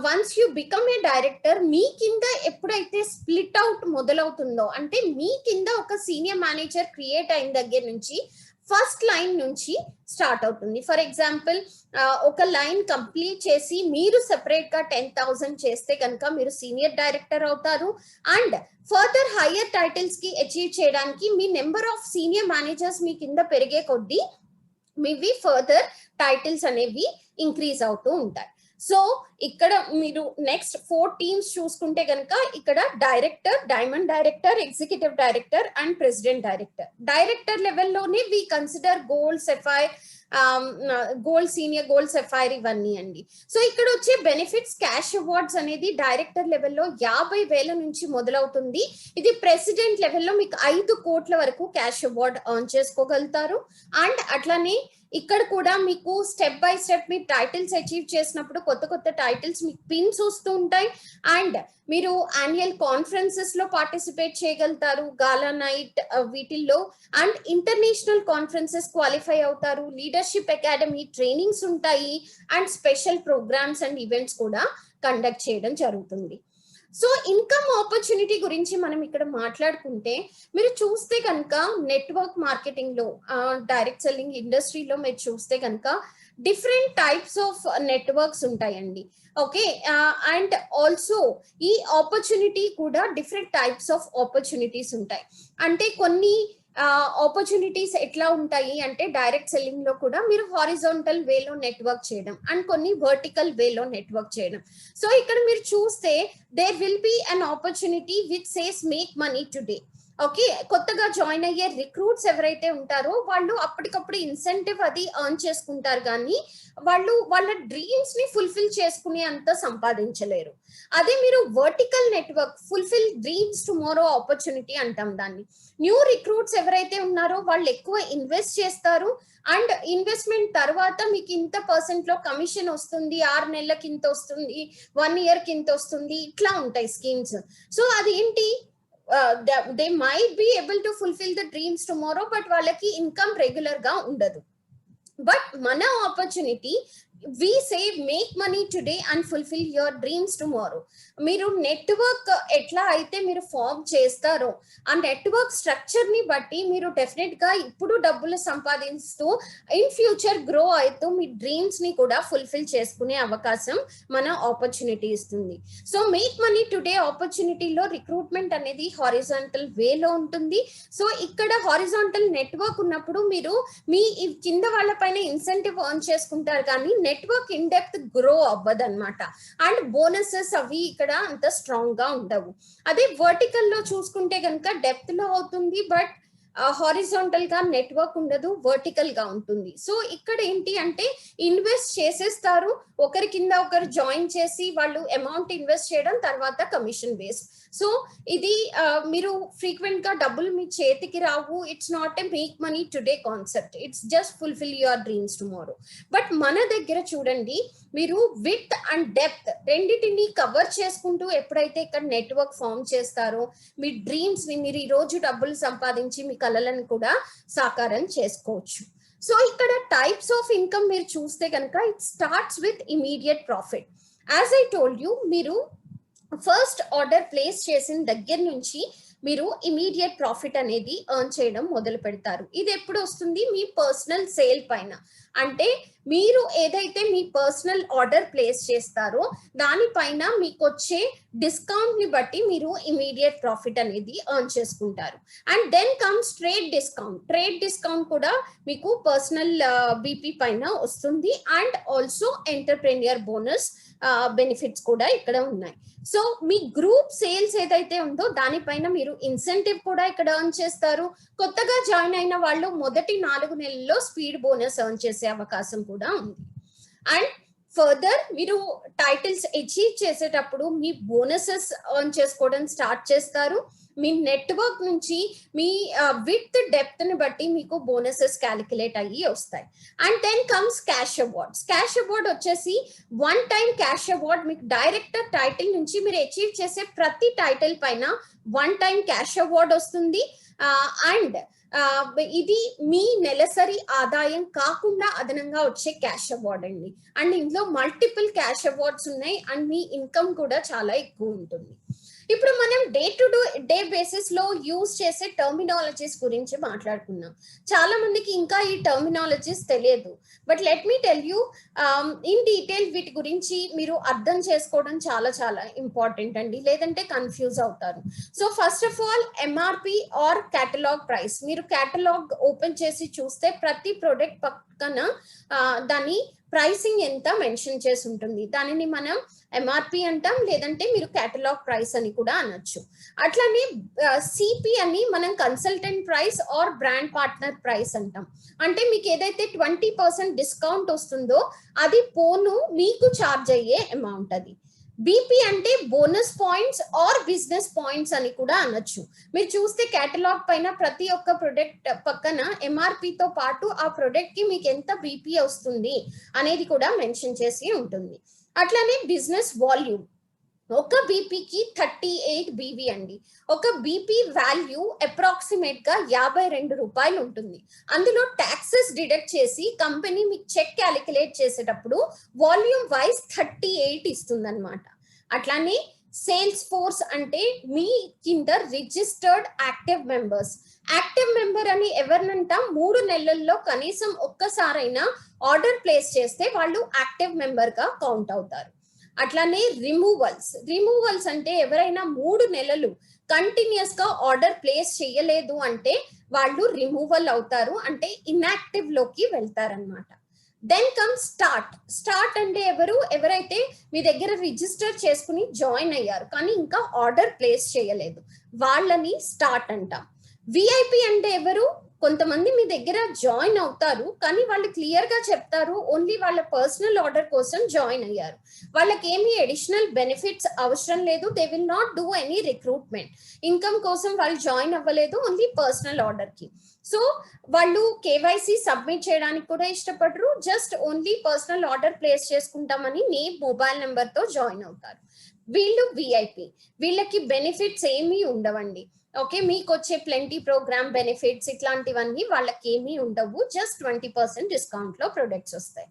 once you become a director, మీ కింద ఎప్పుడైతే స్ప్లిట్ అవుట్ మొదలవుతుందో అంటే మీ కింద ఒక సీనియర్ మేనేజర్ క్రియేట్ అయిన దగ్గర నుంచి ఫస్ట్ లైన్ నుంచి స్టార్ట్ అవుతుంది. ఫర్ ఎగ్జాంపుల్ ఒక లైన్ కంప్లీట్ చేసి మీరు సెపరేట్ గా 10,000 చేస్తే కనుక మీరు సీనియర్ డైరెక్టర్ అవుతారు. అండ్ ఫర్దర్ హయ్యర్ టైటిల్స్ కి అచీవ్ చేయడానికి మీ నెంబర్ ఆఫ్ సీనియర్ మేనేజర్స్ మీ కింద పెరిగే కొద్దీ మీవి ఫర్దర్ టైటిల్స్ అనేవి ఇంక్రీజ్ అవుతూ ఉంటాయి. సో ఇక్కడ మీరు నెక్స్ట్ 4 టీమ్స్ చూసుకుంటే కనుక ఇక్కడ director, diamond director, executive director and president director. Director లెవెల్లోనే we consider gold, sapphire, gold senior, gold sapphire ఇవన్నీ అండి. సో ఇక్కడ వచ్చే బెనిఫిట్స్, క్యాష్ అవార్డ్స్ అనేది డైరెక్టర్ లెవెల్లో 50,000 నుంచి మొదలవుతుంది. ఇది ప్రెసిడెంట్ లెవెల్లో మీకు 5 కోట్ల వరకు క్యాష్ అవార్డ్ ఎర్న్ చేసుకోగలుగుతారు. అండ్ అట్లానే ఇక్కడ కూడా మీకు step by step me titles achieve చేసినప్పుడు కొత్త కొత్త టైటిల్స్ మీకు పిన్స్ వస్తూ ఉంటాయి. అండ్ మీరు యాన్యువల్ కాన్ఫరెన్సెస్ లో పార్టిసిపేట్ చేయగలుగుతారు, గాలా నైట్ వీటిల్లో. అండ్ ఇంటర్నేషనల్ కాన్ఫరెన్సెస్ క్వాలిఫై అవుతారు. లీడర్షిప్ అకాడమీ ట్రైనింగ్స్ ఉంటాయి. And special programmes and events కూడా కండక్ట్ చేయడం జరుగుతుంది. సో ఇన్కమ్ ఆపర్చునిటీ గురించి మనం ఇక్కడ మాట్లాడుకుంటే మీరు చూస్తే కనుక నెట్వర్క్ మార్కెటింగ్ లో, డైరెక్ట్ సెల్లింగ్ ఇండస్ట్రీలో మీరు చూస్తే కనుక డిఫరెంట్ టైప్స్ ఆఫ్ నెట్వర్క్స్ ఉంటాయండి. ఓకే, అండ్ ఆల్సో ఈ ఆపర్చునిటీ కూడా డిఫరెంట్ టైప్స్ ఆఫ్ ఆపర్చునిటీస్ ఉంటాయి. అంటే కొన్ని ఆపర్చునిటీస్ ఎట్లా ఉంటాయి అంటే డైరెక్ట్ సెల్లింగ్ లో కూడా మీరు హారిజాంటల్ వేలో నెట్వర్క్ చేయడం అండ్ కొన్ని వర్టికల్ వేలో నెట్వర్క్ చేయడం. సో ఇక్కడ మీరు చూస్తే there will be an opportunity which says make money today. Okay, కొత్తగా జాయిన్ అయ్యే రిక్రూట్స్ ఎవరైతే ఉంటారో వాళ్ళు అప్పటికప్పుడు ఇన్సెంటివ్ అది ఎర్న్ చేసుకుంటారు, కానీ వాళ్ళు వాళ్ళ డ్రీమ్స్ ని ఫుల్ఫిల్ చేసుకునే అంత సంపాదించలేరు. అదే మీరు vertical network, fulfil dreams tomorrow opportunity అంటాం దాన్ని. న్యూ రిక్రూట్స్ ఎవరైతే ఉన్నారో వాళ్ళు ఎక్కువ ఇన్వెస్ట్ చేస్తారు. అండ్ ఇన్వెస్ట్మెంట్ తర్వాత మీకు ఇంత % లో కమిషన్ వస్తుంది, 6 నెలలకి ఇంత వస్తుంది, 1 ఇయర్ కి ఇంత వస్తుంది, ఇట్లా ఉంటాయి స్కీమ్స్. సో అది ఏంటి, they might be able to fulfill the dreams tomorrow, but వాళ్ళకి ఇన్కమ్ రెగ్యులర్ గా ఉండదు. బట్ మన opportunity we say make money today and fulfill your dreams tomorrow. మీరు నెట్వర్క్ ఎట్లా అయితే మీరు ఫామ్ చేస్తారో ఆ నెట్వర్క్ స్ట్రక్చర్ ని బట్టి మీరు డెఫినెట్ గా ఇప్పుడు డబ్బులు సంపాదిస్తూ ఇన్ ఫ్యూచర్ గ్రో అవుతూ మీ డ్రీమ్స్ ని కూడా ఫుల్ఫిల్ చేసుకునే అవకాశం మన ఆపర్చునిటీ ఇస్తుంది. సో మేక్ మనీ టుడే ఆపర్చునిటీలో రిక్రూట్మెంట్ అనేది హారిజాంటల్ వేలో ఉంటుంది. సో ఇక్కడ హారిజాంటల్ నెట్వర్క్ ఉన్నప్పుడు మీరు మీ కింద వాళ్ళపైన ఇన్సెంటివ్ ఎర్న్ చేసుకుంటారు, కానీ నెట్వర్క్ ఇన్ డెప్త్ గ్రో అవ్వదు అనమాట. అండ్ బోనసెస్ అవి ఇక్కడ అంత స్ట్రాంగ్ గా ఉండవు. అదే వర్టికల్ లో చూసుకుంటే కనుక డెప్త్ లో అవుతుంది, బట్ హారిజాంటల్ గా నెట్వర్క్ ఉండదు, వర్టికల్ గా ఉంటుంది. సో ఇక్కడ ఏంటి అంటే ఇన్వెస్ట్ చేసేస్తారు, ఒకరి కింద ఒకరు జాయిన్ చేసి వాళ్ళు అమౌంట్ ఇన్వెస్ట్ చేయడం, తర్వాత కమిషన్ బేస్డ్. సో ఇది మీరు ఫ్రీక్వెంట్ గా డబ్బులు మీ చేతికి రావు. It's not a make money today concept, it's just fulfil your dreams tomorrow. But మన దగ్గర చూడండి, మీరు విత్ అండ్ డెప్త్ రెండింటిని కవర్ చేసుకుంటూ ఎప్పుడైతే ఇక్కడ నెట్వర్క్ ఫామ్ చేస్తారో మీ డ్రీమ్స్ ని, మీరు ఈ రోజు డబ్బులు సంపాదించి మీ కలలను కూడా సాకారం చేసుకోవచ్చు. సో ఇక్కడ టైప్స్ ఆఫ్ ఇన్కమ్ మీరు చూస్తే కనుక it starts with immediate profit. As I told you, మీరు ఫస్ట్ ఆర్డర్ ప్లేస్ చేసిన దగ్గర నుంచి మీరు ఇమీడియట్ ప్రాఫిట్ అనేది ఎర్న్ చేయడం మొదలు పెడతారు. ఇది ఎప్పుడు వస్తుంది, మీ పర్సనల్ సేల్ పైన. అంటే మీరు ఏదైతే మీ పర్సనల్ ఆర్డర్ ప్లేస్ చేస్తారో దానిపైన మీకు వచ్చే డిస్కౌంట్ ని బట్టి మీరు ఇమీడియట్ ప్రాఫిట్ అనేది ఎర్న్ చేసుకుంటారు. And then comes trade discount. Trade discount కూడా మీకు పర్సనల్ బీపీ పైన వస్తుంది. And also entrepreneur bonus benefits కూడా ఇక్కడ ఉన్నాయి. సో మీ గ్రూప్ సేల్స్ ఏదైతే ఉందో దానిపైన మీరు ఇన్సెంటివ్ కూడా ఇక్కడ ఎర్న్ చేస్తారు. కొత్తగా జాయిన్ అయిన వాళ్ళు మొదటి 4 నెలల్లో స్పీడ్ బోనస్ ఎర్న్ చేసే అవకాశం కూడా ఉంది. అండ్ ఫర్దర్ మీరు టైటిల్స్ అచీవ్ చేసేటప్పుడు మీ బోనసెస్ ఎర్న్ చేసుకోవడం స్టార్ట్ చేస్తారు. మీ నెట్వర్క్ నుంచి మీ విత్ డెప్త్ ని బట్టి మీకు బోనసెస్ క్యాలిక్యులేట్ అయ్యి వస్తాయి. And then comes cash awards. Cash award వచ్చేసి 1 టైం క్యాష్ అవార్డ్. మీకు డైరెక్టర్ టైటిల్ నుంచి మీరు అచీవ్ చేసే ప్రతి టైటిల్ పైన 1 టైం క్యాష్ అవార్డ్ వస్తుంది. అండ్ ఇది మీ నెలసరి ఆదాయం కాకుండా అదనంగా వచ్చే క్యాష్ అవార్డ్ అండి. అండ్ ఇందులో మల్టిపుల్ క్యాష్ అవార్డ్స్ ఉన్నాయి. అండ్ మీ ఇన్కమ్ కూడా చాలా ఎక్కువ ఉంటుంది. ఇప్పుడు మనం డే బేసిస్ లో యూజ్ చేసే టర్మినాలజీస్ గురించి మాట్లాడుకున్నాం. చాలా మందికి ఇంకా ఈ టర్మినాలజీస్ తెలియదు. But let me tell you in detail వీటి గురించి మీరు అర్థం చేసుకోవడం చాలా చాలా ఇంపార్టెంట్ అండి, లేదంటే కన్ఫ్యూజ్ అవుతారు. So first of all MRP or catalogue price. మీరు కేటలాగ్ ఓపెన్ చేసి చూస్తే ప్రతి ప్రొడక్ట్ పక్కన దాని ప్రైసింగ్ ఎంత మెన్షన్ చేసి ఉంటుంది. దానిని మనం ఎంఆర్పి అంటాం, లేదంటే మీరు కేటలాగ్ ప్రైస్ అని కూడా అనొచ్చు. అట్లానే సిపి అని మనం consultant price or brand partner price అంటాం. అంటే మీకు ఏదైతే 20% డిస్కౌంట్ వస్తుందో అది పోను మీకు ఛార్జ్ అయ్యే అమౌంట్ అది. బీపీ అంటే bonus points or business points అని కూడా అనొచ్చు. మీరు చూస్తే కేటలాగ్ పైన ప్రతి ఒక్క ప్రొడక్ట్ పక్కన ఎంఆర్పితో పాటు ఆ ప్రొడక్ట్ కి మీకు ఎంత బీపీ వస్తుంది అనేది కూడా మెన్షన్ చేసి ఉంటుంది. అట్లానే బిజినెస్ వాల్యూమ్. ఒక బీపీకి 38 బీవీ అండి. ఒక బీపీ వాల్యూ అప్రాక్సిమేట్ గా 52 రూపాయలు ఉంటుంది. అందులో ట్యాక్సెస్ డిడక్ట్ చేసి కంపెనీ మీకు చెక్ క్యాలిక్యులేట్ చేసేటప్పుడు వాల్యూమ్ వైజ్ 38 ఇస్తుంది అనమాట. అట్లానే సేల్స్ ఫోర్స్ అంటే మీ కింద registered active members. Active member అని ఎవరినంటాం? 3 నెలల్లో కనీసం ఒక్కసారైనా ఆర్డర్ ప్లేస్ చేస్తే వాళ్ళు యాక్టివ్ మెంబర్ గా కౌంట్ అవుతారు. అట్లానే రిమూవల్స్ అంటే ఎవరైనా 3 నెలలు కంటిన్యూస్ గా ఆర్డర్ ప్లేస్ చేయలేదు అంటే వాళ్ళు రిమూవల్ అవుతారు, అంటే ఇన్యాక్టివ్ లోకి వెళ్తారనమాట. దెన్ కమ్ స్టార్ట్ అంటే ఎవరైతే మీ దగ్గర రిజిస్టర్ చేసుకుని జాయిన్ అయ్యారు కానీ ఇంకా ఆర్డర్ ప్లేస్ చేయలేదు, వాళ్ళని స్టార్ట్ అంటాం. విఐపి అంటే కొంతమంది మీ దగ్గర జాయిన్ అవుతారు కానీ వాళ్ళు క్లియర్ గా చెప్తారు ఓన్లీ వాళ్ళ పర్సనల్ ఆర్డర్ కోసం జాయిన్ అయ్యారు, వాళ్ళకి ఏమి అడిషనల్ బెనిఫిట్స్ అవసరం లేదు, they will not do any recruitment, income కోసం వాళ్ళు జాయిన్ అవ్వలేదు, ఓన్లీ పర్సనల్ ఆర్డర్ కి. సో వాళ్ళు కేవైసీ సబ్మిట్ చేయడానికి కూడా ఇష్టపడరు, just only personal order place చేసుకుంటామని నేమ్ మొబైల్ నెంబర్ తో జాయిన్ అవుతారు. వీళ్ళు విఐపి. వీళ్ళకి బెనిఫిట్స్ ఏమీ ఉండవండి. ఓకే, మీకు వచ్చే ప్లెంటీ ప్రోగ్రామ్ బెనిఫిట్స్ ఇట్లాంటివన్నీ వాళ్ళకి ఏమీ ఉండవు, జస్ట్ 20% డిస్కౌంట్ లో ప్రొడక్ట్స్ వస్తాయి.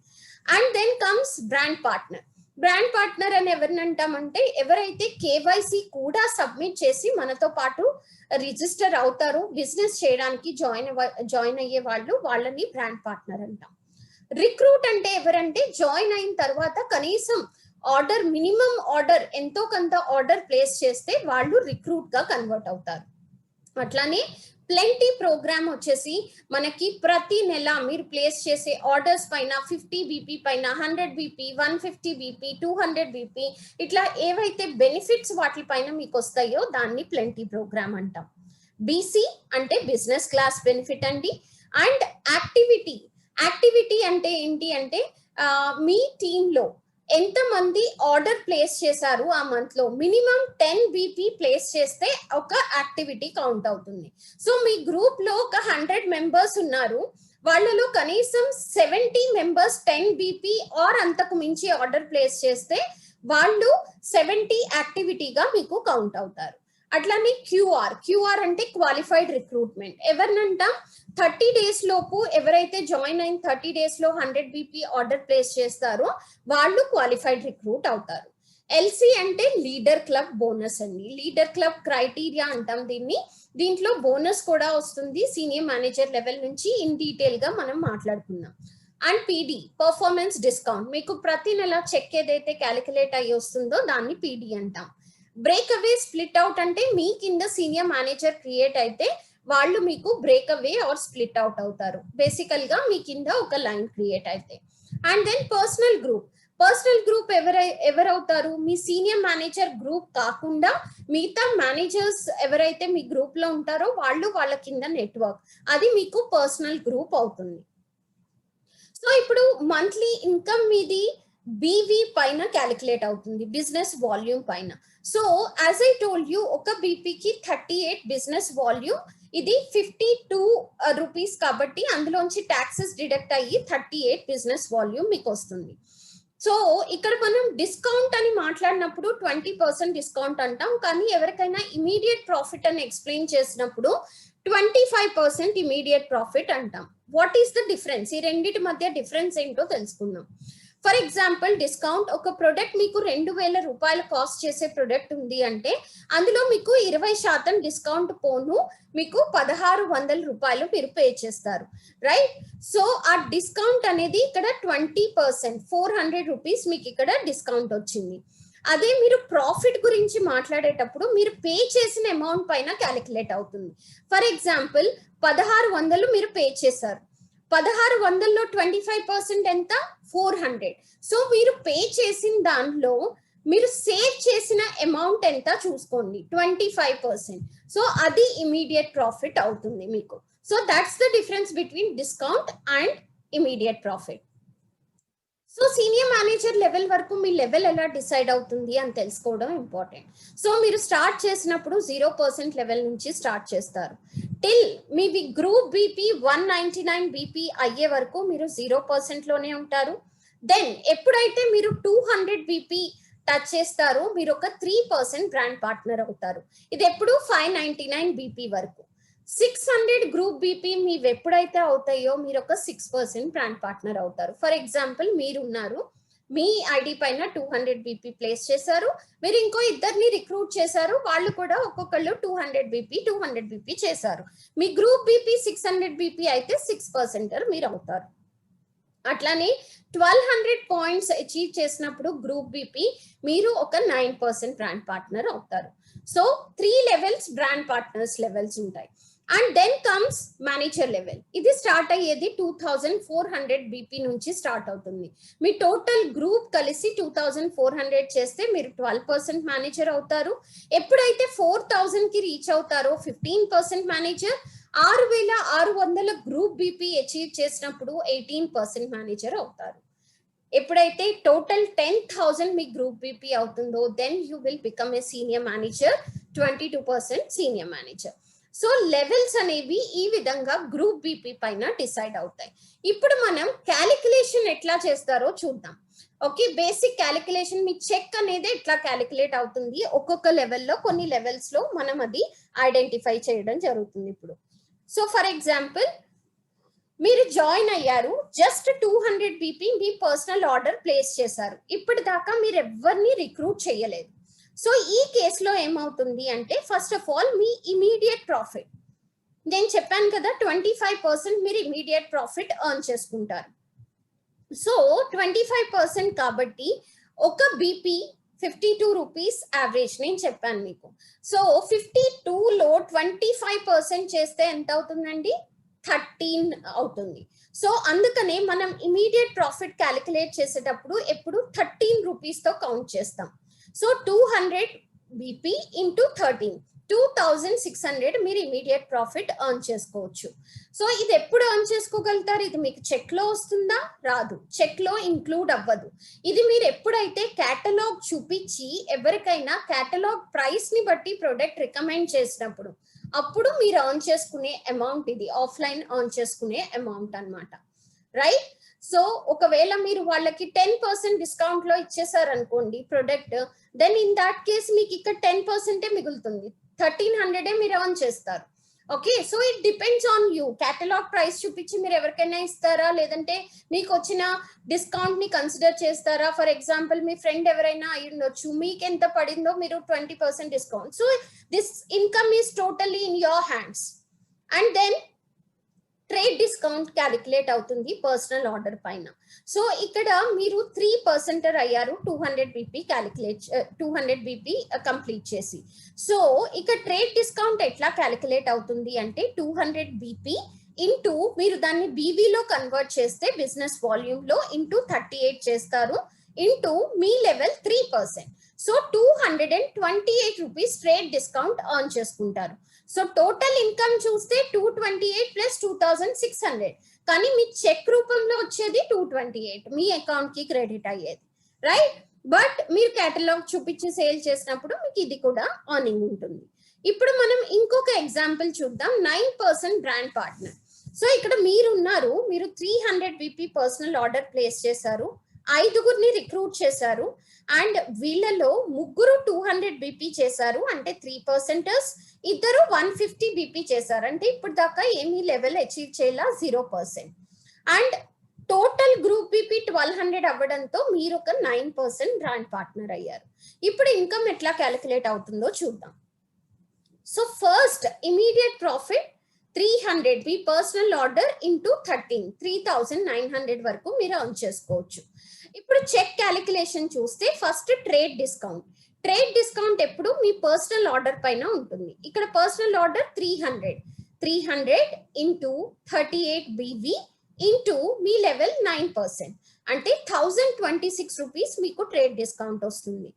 And then comes brand partner అని ఎవరిని అంటామంటే ఎవరైతే కేవైసీ కూడా సబ్మిట్ చేసి మనతో పాటు రిజిస్టర్ అవుతారో, బిజినెస్ చేయడానికి జాయిన్ అయ్యే వాళ్ళని బ్రాండ్ పార్ట్నర్ అంటాం. రిక్రూట్ అంటే ఎవరంటే జాయిన్ అయిన తర్వాత కనీసం మినిమం ఆర్డర్ ఎంతో కొంత ఆర్డర్ ప్లేస్ చేస్తే వాళ్ళు రిక్రూట్ గా కన్వర్ట్ అవుతారు. అట్లానే ప్లెంటీ ప్రోగ్రామ్ వచ్చేసి మనకి ప్రతి నెల మీరు ప్లేస్ చేసే ఆర్డర్స్ పైన 50 బీపీ పైన 100 బీపీ 150 బీపీ 200 బీపీ ఇట్లా ఏవైతే బెనిఫిట్స్ వాటి పైన మీకు వస్తాయో దాన్ని ప్లెంటీ ప్రోగ్రామ్ అంటాం. బీసీ అంటే బిజినెస్ క్లాస్ బెనిఫిట్ అండి. అండ్ యాక్టివిటీ అంటే ఏంటి అంటే మీ టీంలో ఎంత మంది ఆర్డర్ ప్లేస్ చేశారు ఆ మంత్ లో మినిమం 10 బీపీ ప్లేస్ చేస్తే ఒక యాక్టివిటీ కౌంట్ అవుతుంది. సో మీ గ్రూప్ లో ఒక 100 మెంబర్స్ ఉన్నారు, వాళ్ళలో కనీసం 70 మెంబర్స్ 10 బీపీ ఆర్ అంతకు మించి ఆర్డర్ ప్లేస్ చేస్తే వాళ్ళు 70 యాక్టివిటీగా మీకు కౌంట్ అవుతారు. అట్లానే క్యూఆర్ అంటే క్వాలిఫైడ్ రిక్రూట్మెంట్. ఎవరినంటాం? 30 days లోపు ఎవరైతే జాయిన్ అయిన 30 days లో 100 బీపీ ఆర్డర్ ప్లేస్ చేస్తారో వాళ్ళు క్వాలిఫైడ్ రిక్రూట్ అవుతారు. ఎల్సి అంటే లీడర్ క్లబ్ బోనస్ అండి. లీడర్ క్లబ్ క్రైటీరియా అంటాం దీన్ని. దీంట్లో బోనస్ కూడా వస్తుంది సీనియర్ మేనేజర్ లెవెల్ నుంచి. ఇన్ డీటెయిల్ గా మనం మాట్లాడుకుందాం. And PD performance discount. మీకు ప్రతి నెల చెక్ ఏదైతే క్యాలిక్యులేట్ అయ్యి వస్తుందో దాన్ని పీడి అంటాం. బ్రేక్ అవే స్ప్లిట్ అవుట్ అంటే మీ కింద సీనియర్ మేనేజర్ క్రియేట్ అయితే వాళ్ళు మీకు break away or split out అవుతారు. బేసికల్ గా మీ కింద ఒక లైన్ క్రియేట్ అయితే. అండ్ దెన్ పర్సనల్ గ్రూప్ ఎవరవుతారు? మీ సీనియర్ మేనేజర్ గ్రూప్ కాకుండా మిగతా మేనేజర్స్ ఎవరైతే మీ గ్రూప్ లో ఉంటారో వాళ్ళ కింద నెట్వర్క్, అది మీకు పర్సనల్ గ్రూప్ అవుతుంది. సో ఇప్పుడు మంత్లీ ఇన్కమ్ మీది బీవీ పైన క్యాలిక్యులేట్ అవుతుంది, బిజినెస్ వాల్యూమ్ పైన. So as I told you ఒక బీపీకి 38 బిజినెస్ వాల్యూమ్, ఇది 52 రూపీస్ కాబట్టి అందులోంచి ట్యాక్సెస్ డిడక్ట్ అయ్యి 38 బిజినెస్ వాల్యూమ్ మీకు వస్తుంది. సో ఇక్కడ మనం డిస్కౌంట్ అని మాట్లాడినప్పుడు 20% డిస్కౌంట్ అంటాం, కానీ ఎవరికైనా ఇమీడియట్ ప్రాఫిట్ అని ఎక్స్ప్లెయిన్ చేసినప్పుడు 25% ఇమీడియట్ ప్రాఫిట్ అంటాం. What is the difference? ఈ రెండింటి మధ్య డిఫరెన్స్ ఏంటో తెలుసుకుందాం. ఫర్ ఎగ్జాంపుల్ డిస్కౌంట్ ఒక ప్రొడక్ట్ మీకు 2000 రూపాయలు కాస్ట్ చేసే ప్రొడక్ట్ ఉంది అంటే అందులో మీకు 20% డిస్కౌంట్ పోను మీకు 1600 రూపాయలు మీరు పే చేస్తారు, రైట్? సో ఆ డిస్కౌంట్ అనేది ఇక్కడ 20%, 400 రూపీస్ మీకు ఇక్కడ డిస్కౌంట్ వచ్చింది. అదే మీరు ప్రాఫిట్ గురించి మాట్లాడేటప్పుడు మీరు పే చేసిన అమౌంట్ పైన క్యాలిక్యులేట్ అవుతుంది. ఫర్ ఎగ్జాంపుల్ 1600 మీరు పే చేశారు, 1600లో 25% ఎంత? 400. సో మీరు పే చేసిన దాంట్లో మీరు సేవ్ చేసిన అమౌంట్ ఎంత చూసుకోండి, 25%. సో అది ఇమీడియట్ ప్రాఫిట్ అవుతుంది మీకు. So that's the difference between discount and immediate profit. So senior manager level వరకు మీ లెవెల్ ఎలా డిసైడ్ అవుతుంది అని తెలుసుకోవడం ఇంపార్టెంట్. సో మీరు స్టార్ట్ చేసినప్పుడు 0% లెవెల్ నుంచి స్టార్ట్ చేస్తారు. టిల్ మీవి గ్రూప్ బీపీ 199 బీపీ అయ్యే వరకు మీరు 0% లోనే ఉంటారు. దెన్ ఎప్పుడైతే మీరు 200 బీపీ టచ్ చేస్తారో మీరు ఒక 3% బ్రాండ్ పార్ట్నర్ అవుతారు. ఇది ఎప్పుడు 599 బీపీ వరకు. 600 గ్రూప్ బీపీ మీవి ఎప్పుడైతే అవుతాయో మీరు ఒక 6% బ్రాండ్ పార్ట్నర్ అవుతారు. ఫర్ ఎగ్జాంపుల్ మీరున్నారు, మీ ఐడి పైన 200 బీపీ ప్లేస్ చేశారు, మీరు ఇంకో ఇద్దరిని రిక్రూట్ చేశారు, వాళ్ళు కూడా ఒక్కొక్కళ్ళు 200 బీపీ చేశారు. మీ గ్రూప్ బీపీ 600 బీపీ అయితే 6% మీరు అవుతారు. అట్లానే 1200 పాయింట్స్ అచీవ్ చేసినప్పుడు గ్రూప్ బీపీ మీరు ఒక 9% బ్రాండ్ పార్ట్నర్ అవుతారు. So 3 levels brand partners levels ఉంటాయి. And then comes manager level. ఇది స్టార్ట్ అయ్యేది 2400 బీపీ నుంచి స్టార్ట్ అవుతుంది. మీ టోటల్ గ్రూప్ కలిసి 2400 చేస్తే మీరు 12% మేనేజర్ అవుతారు. ఎప్పుడైతే 4000 కి రీచ్ అవుతారో 15% మేనేజర్, 6600 గ్రూప్ బీపీ అచీవ్ చేసినప్పుడు 18% మేనేజర్ అవుతారు. ఎప్పుడైతే టోటల్ 10,000 మీ గ్రూప్ బీపీ అవుతుందో then you will become a senior manager, 22% senior manager. So levels అనేవి ఈ విధంగా గ్రూప్ బీపీ పైన డిసైడ్ అవుతాయి. ఇప్పుడు మనం క్యాలిక్యులేషన్ ఎట్లా చేస్తారో చూద్దాం. ఓకే, బేసిక్ క్యాలిక్యులేషన్ మీ చెక్ అనేది ఎట్లా క్యాలిక్యులేట్ అవుతుంది, ఒక్కొక్క లెవెల్లో కొన్ని లెవెల్స్ లో మనం అది ఐడెంటిఫై చేయడం జరుగుతుంది ఇప్పుడు. సో ఫర్ ఎగ్జాంపుల్ మీరు జాయిన్ అయ్యారు, జస్ట్ 200 బీపీ మీ పర్సనల్ ఆర్డర్ ప్లేస్ చేశారు, ఇప్పటిదాకా మీరు ఎవరిని రిక్రూట్ చేయలేదు. సో ఈ కేసులో ఏమవుతుంది అంటే first of all me immediate profit, నేను చెప్పాను కదా 25% మీరు ఇమీడియట్ ప్రాఫిట్ ఎర్న్ చేసుకుంటారు. సో 25% కాబట్టి ఒక బీపీ 52 రూపీస్ యావరేజ్ నేను చెప్పాను మీకు. సో 52లో 25% చేస్తే ఎంత అవుతుందండి? 13 అవుతుంది. సో అందుకనే మనం ఇమీడియట్ ప్రాఫిట్ క్యాలిక్యులేట్ చేసేటప్పుడు ఎప్పుడు 13 రూపీస్ తో కౌంట్ చేస్తాం. సో 200 బీపీ ఇంటూ 13, 2600 మీరు ఇమీడియట్ ప్రాఫిట్ ఎర్న్ చేసుకోవచ్చు. సో ఇది ఎప్పుడు ఎర్న్ చేసుకోగలుగుతారు? ఇది మీకు చెక్ లో వస్తుందా? రాదు, చెక్ లో ఇంక్లూడ్ అవ్వదు. ఇది మీరు ఎప్పుడైతే కేటలాగ్ చూపించి ఎవరికైనా కేటలాగ్ ప్రైస్ ని బట్టి ప్రొడక్ట్ రికమెండ్ చేసినప్పుడు అప్పుడు మీరు ఎర్న్ చేసుకునే అమౌంట్, ఇది ఆఫ్లైన్ ఎర్న్ చేసుకునే అమౌంట్ అన్నమాట, రైట్? సో ఒకవేళ మీరు వాళ్ళకి 10% డిస్కౌంట్ లో ఇచ్చేసారు అనుకోండి product, then in that case మీకు ఇక్కడ 10% మిగులుతుంది, 1300 మీరు ఎర్న్ చేస్తారు. Okay, so it depends on you. Catalogue price చూపించి మీరు ఎవరికైనా ఇస్తారా, లేదంటే మీకు వచ్చిన డిస్కౌంట్ ని కన్సిడర్ చేస్తారా? ఫర్ ఎగ్జాంపుల్ మీ ఫ్రెండ్ ఎవరైనా అయి ఉండొచ్చు, మీకు ఎంత పడిందో మీరు 20% discount. So this income is totally in your hands. And then trade discount calculate అవుతుంది పర్సనల్ ఆర్డర్ పైన. సో ఇక్కడ మీరు 3% అయ్యారు 200 బీపీ క్యాలిక్యులేట్ 200 బీపీ కంప్లీట్ చేసి. సో ఇక ట్రేడ్ డిస్కౌంట్ ఎట్లా క్యాలిక్యులేట్ అవుతుంది అంటే 200 బీపీ ఇంటూ మీరు దాన్ని బీవీలో కన్వర్ట్ చేస్తే బిజినెస్ వాల్యూమ్ లో ఇంటూ 38 చేస్తారు ఇంటూ మీ level 3%. So 228 rupees trade discount earn చేసుకుంటారు. సో టోటల్ ఇన్కమ్ చూస్తే 228 ప్లస్ 2600, కానీ మీ చెక్ రూపంలో వచ్చేది 228 మీ అకౌంట్ కి క్రెడిట్ అయ్యేది, రైట్? బట్ మీరు కేటలాగ్ చూపించి సేల్ చేసినప్పుడు మీకు ఇది కూడా ఎర్నింగ్ ఉంటుంది. ఇప్పుడు మనం ఇంకొక ఎగ్జాంపుల్ చూద్దాం, 9% బ్రాండ్ పార్ట్నర్. సో ఇక్కడ మీరు ఉన్నారు, మీరు 300 బీపీ పర్సనల్ ఆర్డర్ ప్లేస్ చేశారు, 5గురిని రిక్రూట్ చేశారు, అండ్ వీళ్ళలో 3 200 బీపీ చేశారు అంటే 3%, ఇద్దరు 150 బీపీ చేశారు అంటే ఇప్పుడు దాకా ఏమీ లెవెల్ అచీవ్ చేయాల 0%. అండ్ టోటల్ గ్రూప్ బీపీ 1200 అవ్వడంతో మీరు ఒక 9% బ్రాండ్ పార్ట్నర్ అయ్యారు. ఇప్పుడు ఇన్కమ్ ఎట్లా క్యాలిక్యులేట్ అవుతుందో చూద్దాం. సో ఫస్ట్ ఇమీడియట్ ప్రాఫిట్ 300 మీ పర్సనల్ ఆర్డర్ ఇంటూ 13 3900 వరకు మీరు ఎర్న్ చేసుకోవచ్చు. ఇప్పుడు చెక్ క్యాలిక్యులేషన్ చూస్తే ఫస్ట్ ట్రేడ్ డిస్కౌంట్ ఎప్పుడు మీ పర్సనల్ ఆర్డర్ పైన ఉంటుంది. ఇక్కడ personal order 300 into 38 BV into మీ లెవెల్ 9%, అంటే 1026 రూపీస్ మీకు ట్రేడ్ డిస్కౌంట్ వస్తుంది.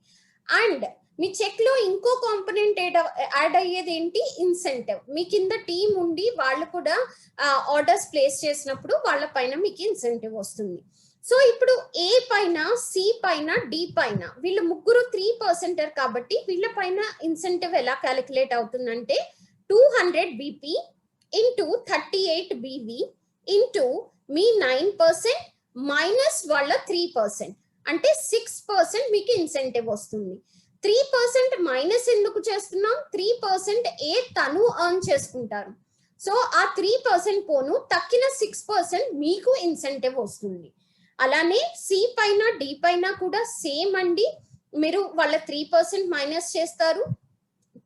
అండ్ మీ చెక్ లో ఇంకో కాంపోనెంట్ యాడ్ అయ్యేది ఏంటి, ఇన్సెంటివ్. మీ కింద టీమ్ ఉండి వాళ్ళు కూడా ఆర్డర్స్ ప్లేస్ చేసినప్పుడు వాళ్ళ పైన మీకు ఇన్సెంటివ్ వస్తుంది. సో ఇప్పుడు ఏ పైన, సి పైన, డి పైన వీళ్ళు ముగ్గురు 3% కాబట్టి వీళ్ళ పైన ఇన్సెంటివ్ ఎలా క్యాలిక్యులేట్ అవుతుందంటే 200 బీపీ ఇంటూ 38 బీవీ ఇంటూ మీ 9% మైనస్ వాళ్ళ 3%, అంటే 6% మీకు ఇన్సెంటివ్ వస్తుంది. 3% మైనస్ ఎందుకు చేస్తున్నాం, 3% తను ఎర్న్ చేసుకుంటారు. సో ఆ 3% పోను తక్కిన 6% మీకు ఇన్సెంటివ్ వస్తుంది. అలానే సి పైన, డి పైన కూడా సేమ్ అండి, మీరు వాళ్ళ 3% మైనస్ చేస్తారు.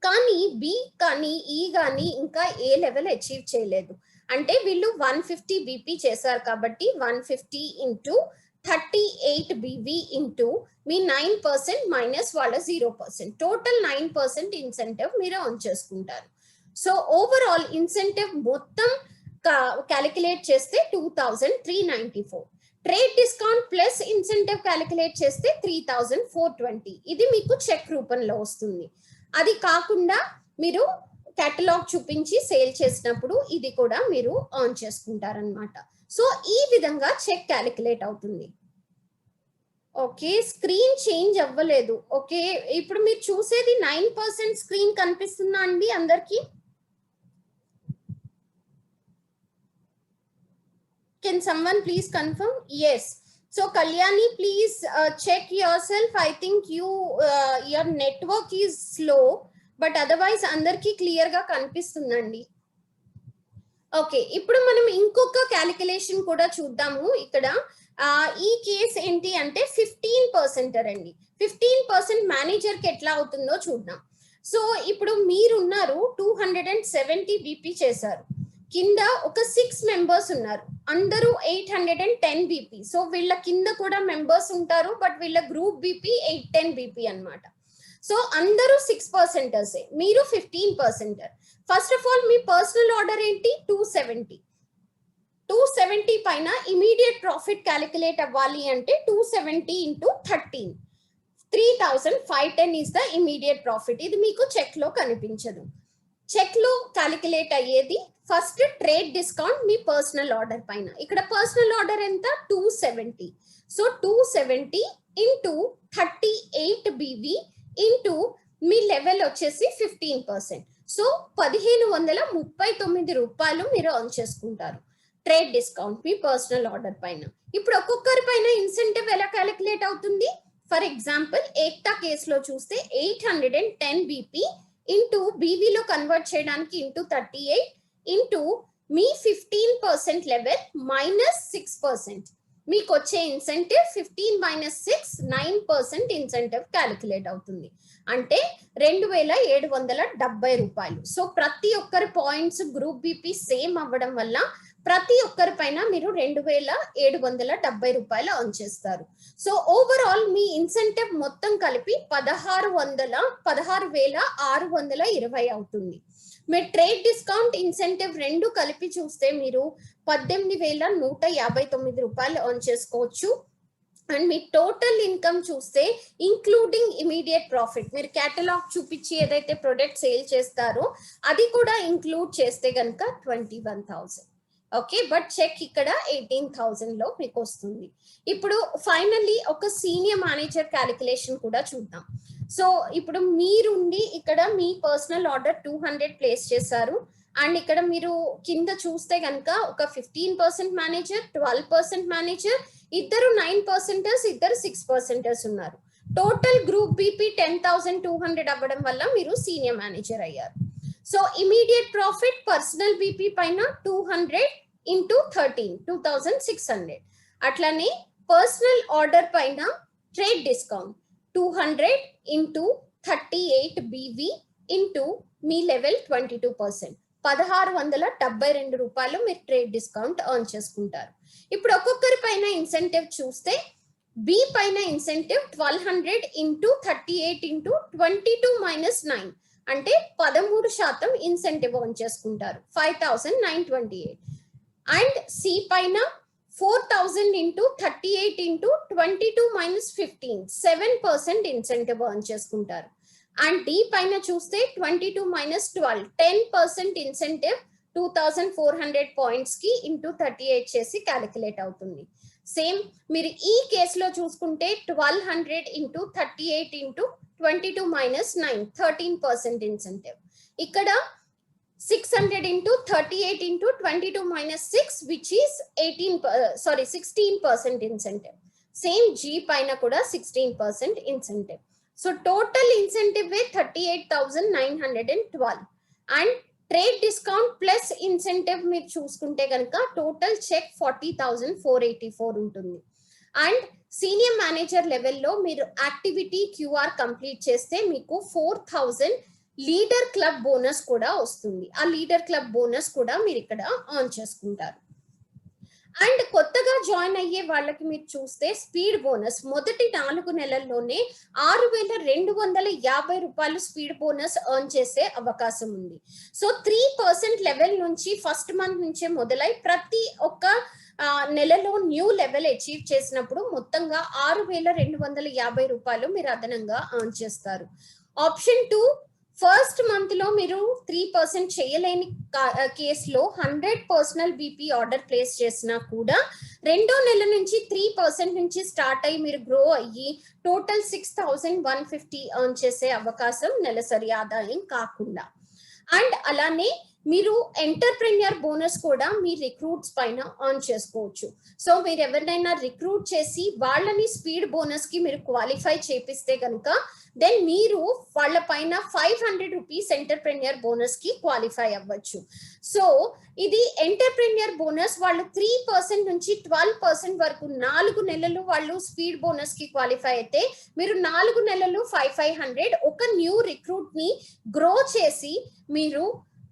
కానీ బి కానీ ఈ కానీ ఇంకా ఏ లెవెల్ అచీవ్ చేయలేదు, అంటే వీళ్ళు 150 బీపీ చేశారు కాబట్టి 150 ఇంటూ 38 బీవీ ఇంటూ మీ 9% మైనస్ వాళ్ళ 0%, టోటల్ 9% ఇన్సెంటివ్ మీరు ఆన్ చేసుకుంటారు. సో ఓవరాల్ ఇన్సెంటివ్ మొత్తం క్యాలిక్యులేట్ చేస్తే 2394. Trade discount plus incentive calculate చేస్తే 3420. ఇది మీకు చెక్ రూపంలో వస్తుంది. అది కాకుండా మీరు కేటలాగ్ చూపించి సేల్ చేసినప్పుడు ఇది కూడా మీరు ఆన్ చేసుకుంటారనమాట. సో ఈ విధంగా చెక్ క్యాలిక్యులేట్ అవుతుంది. ఓకే, స్క్రీన్ చేంజ్ అవ్వలేదు. ఓకే, ఇప్పుడు మీరు చూసేది 9% స్క్రీన్ కనిపిస్తుందా అండి అందరికి? Can someone please confirm? Yes. So Kalyani, please check yourself. I think your network is slow, but otherwise అందరికి క్లియర్ గా కనిపిస్తుందండి. ఓకే, ఇప్పుడు మనం ఇంకొక క్యాలిక్యులేషన్ కూడా చూద్దాము. ఇక్కడ ఈ కేస్ ఏంటి అంటే 15% అండి. 15% మేనేజర్ కి ఎట్లా అవుతుందో చూద్దాం. సో ఇప్పుడు మీరున్నారు 270 బీపీ చేశారు, కింద ఒక 6 మెంబర్స్ ఉన్నారు, అందరూ 810 బీపీ. సో వీళ్ళ కింద కూడా మెంబర్స్ ఉంటారు, బట్ వీళ్ళ గ్రూప్ బీపీ 810 బీపీ అన్నమాట. సో అందరూ 6%, మీరు 15%. First of all me personal order ఏంటి, 270 పైన ఇమీడియట్ ప్రాఫిట్ క్యాలిక్యులేట్ అవ్వాలి అంటే 270 into 13 3510 is the immediate profit. ఇది మీకు చెక్ లో కనిపించదు. చెక్ లో క్యాలిక్యులేట్ అయ్యేది ఫస్ట్ ట్రేడ్ డిస్కౌంట్ మీ పర్సనల్ ఆర్డర్ పైన. ఇక్కడ పర్సనల్ ఆర్డర్ ఎంత, 270. సో 270 ఇంటూ 38 బీవీ ఇంటూ మీ లెవెల్ వచ్చేసి 15%. సో 1539 రూపాయలు మీరు ఎర్న్ చేసుకుంటారు ట్రేడ్ డిస్కౌంట్ మీ పర్సనల్ ఆర్డర్ పైన. ఇప్పుడు ఒక్కొక్కరి పైన ఇన్సెంటివ్ ఎలా క్యాలిక్యులేట్ అవుతుంది? ఫర్ ఎగ్జాంపుల్ ఏక్తా కేసులో చూస్తే 810 బీపీ ఇంటూ బీవీలో కన్వర్ట్ చేయడానికి into 38 into mu 15% level minus 6%, మీకు వచ్చే ఇన్సెంటివ్ 15 మైనస్ 6 9% ఇన్సెంటివ్ క్యాలిక్యులేట్ అవుతుంది, అంటే 2770 రూపాయలు. సో ప్రతి ఒక్కరి పాయింట్స్ గ్రూప్ బీపీ సేమ్ అవ్వడం వల్ల ప్రతి ఒక్కరి పైన మీరు 2770 రూపాయలు ఎర్న్ చేస్తారు. సో ఓవరాల్ మీ ఇన్సెంటివ్ మొత్తం కలిపి 16,620 అవుతుంది. మీరు ట్రేడ్ డిస్కౌంట్ ఇన్సెంటివ్ రెండు కలిపి చూస్తే మీరు 18,159 రూపాయలు ఎర్న్ చేసుకోవచ్చు. అండ్ మీ టోటల్ ఇన్కమ్ చూస్తే ఇంక్లూడింగ్ ఇమీడియట్ ప్రాఫిట్, మీరు కేటలాగ్ చూపించి ఏదైతే ప్రొడక్ట్ సేల్ చేస్తారో అది కూడా ఇంక్లూడ్ చేస్తే కనుక 21,000. ఓకే, బట్ చెక్ ఇక్కడ 18,000 లో మీకు వస్తుంది. ఇప్పుడు ఫైనల్లీ ఒక సీనియర్ మేనేజర్ క్యాలిక్యులేషన్ కూడా చూద్దాం. సో ఇప్పుడు మీరుండి ఇక్కడ మీ పర్సనల్ ఆర్డర్ 200 ప్లేస్ చేశారు, అండ్ ఇక్కడ మీరు కింద చూస్తే కనుక ఒక 15% మేనేజర్, 12% మేనేజర్, ఇద్దరు 9%, ఇద్దరు 6% ఉన్నారు. టోటల్ గ్రూప్ బీపీ 10,200 అవ్వడం వల్ల మీరు సీనియర్ మేనేజర్ అయ్యారు. So immediate profit personal BP పైన 200 ఇంటూ 13 2600. అట్లానే పర్సనల్ ఆర్డర్ పైన trade discount 200 into 38 BV into మీ లెవెల్ 22%. 1672 రూపాయలు మీరు ట్రేడ్ డిస్కౌంట్ ఎర్న్ చేసుకుంటారు. ఇప్పుడు ఒక్కొక్కరి పైన ఇన్సెంటివ్ చూస్తే బి పైన ఇన్సెంటివ్ 1200 ఇంటూ 38 ఇంటూ 22 మైనస్ 9 అంటే 13% ఇన్సెంటివ్ ఎర్న్ చేసుకుంటారు, 5928. అండ్ సి పైన 4000 into 38 into 22 minus 15 7% incentive earn చేసుకుంటారు. అండ్ డి పైన చూస్తే 22 మైనస్ 12 10% ఇన్సెంటివ్ 2400 పాయింట్స్ కి ఇంటూ 38 చేసి క్యాలిక్యులేట్ అవుతుంది. సేమ్ మీరు ఈ కేసులో చూసుకుంటే 1200 ఇంటూ 38 ఇంటూ 22 మైనస్ 9 13% ఇన్సెంటివ్. ఇక్కడ 600 into 38 into 22 minus 6 which is 16% incentive. Same G paina kuda 16% incentive. So total incentive is 38,912 and trade discount plus incentive meer chuskunte ganaka total check 40,484 untundi. And senior manager level lo meer activity QR complete cheste meeku 4,000 leader club bonus కూడా వస్తుంది. ఆ leader club bonus కూడా మీరు ఇక్కడ on చేసుకుంటారు. And కొత్తగా join అయ్యే వాళ్ళకి మీరు చూస్తే స్పీడ్ బోనస్ మొదటి 4 నెలల్లోనే 6,250 రూపాయలు స్పీడ్ బోనస్ ఎర్న్ చేసే అవకాశం ఉంది. సో 3% లెవెల్ నుంచి ఫస్ట్ మంత్ నుంచే మొదలై ప్రతి ఒక్క నెలలో న్యూ లెవెల్ అచీవ్ చేసినప్పుడు మొత్తంగా 6,250 రూపాయలు మీరు అదనంగా ఎర్న్ చేస్తారు. ఆప్షన్ 2 ఫస్ట్ మంత్ లో మీరు 3% చేయలేని కేసులో 100 పర్సనల్ బీపీ ఆర్డర్ ప్లేస్ చేసినా కూడా రెండో నెల నుంచి 3% నుంచి స్టార్ట్ అయ్యి మీరు గ్రో అయ్యి టోటల్ 6,150 ఎర్న్ చేసే అవకాశం నెలసరి ఆదాయం కాకుండా. అండ్ అలానే మీరు ఎంటర్ప్రెన్యూర్ బోనస్ కూడా మీ రిక్రూట్స్ పైన ఆన్ చేసుకోవచ్చు. సో మీరు ఎవరినైనా రిక్రూట్ చేసి వాళ్ళని స్పీడ్ బోనస్ కి మీరు క్వాలిఫై చేపిస్తే కనుక దెన్ మీరు వాళ్ళ పైన 500 రూపీస్ ఎంటర్ప్రెన్యూర్ బోనస్ కి క్వాలిఫై అవ్వచ్చు. సో ఇది ఎంటర్ప్రెన్యూర్ బోనస్ వాళ్ళు 3% నుంచి 12% వరకు 4 నెలలు వాళ్ళు స్పీడ్ బోనస్ కి క్వాలిఫై అయితే మీరు 4 నెలలు 500 ఒక న్యూ రిక్రూట్ ని గ్రో చేసి మీరు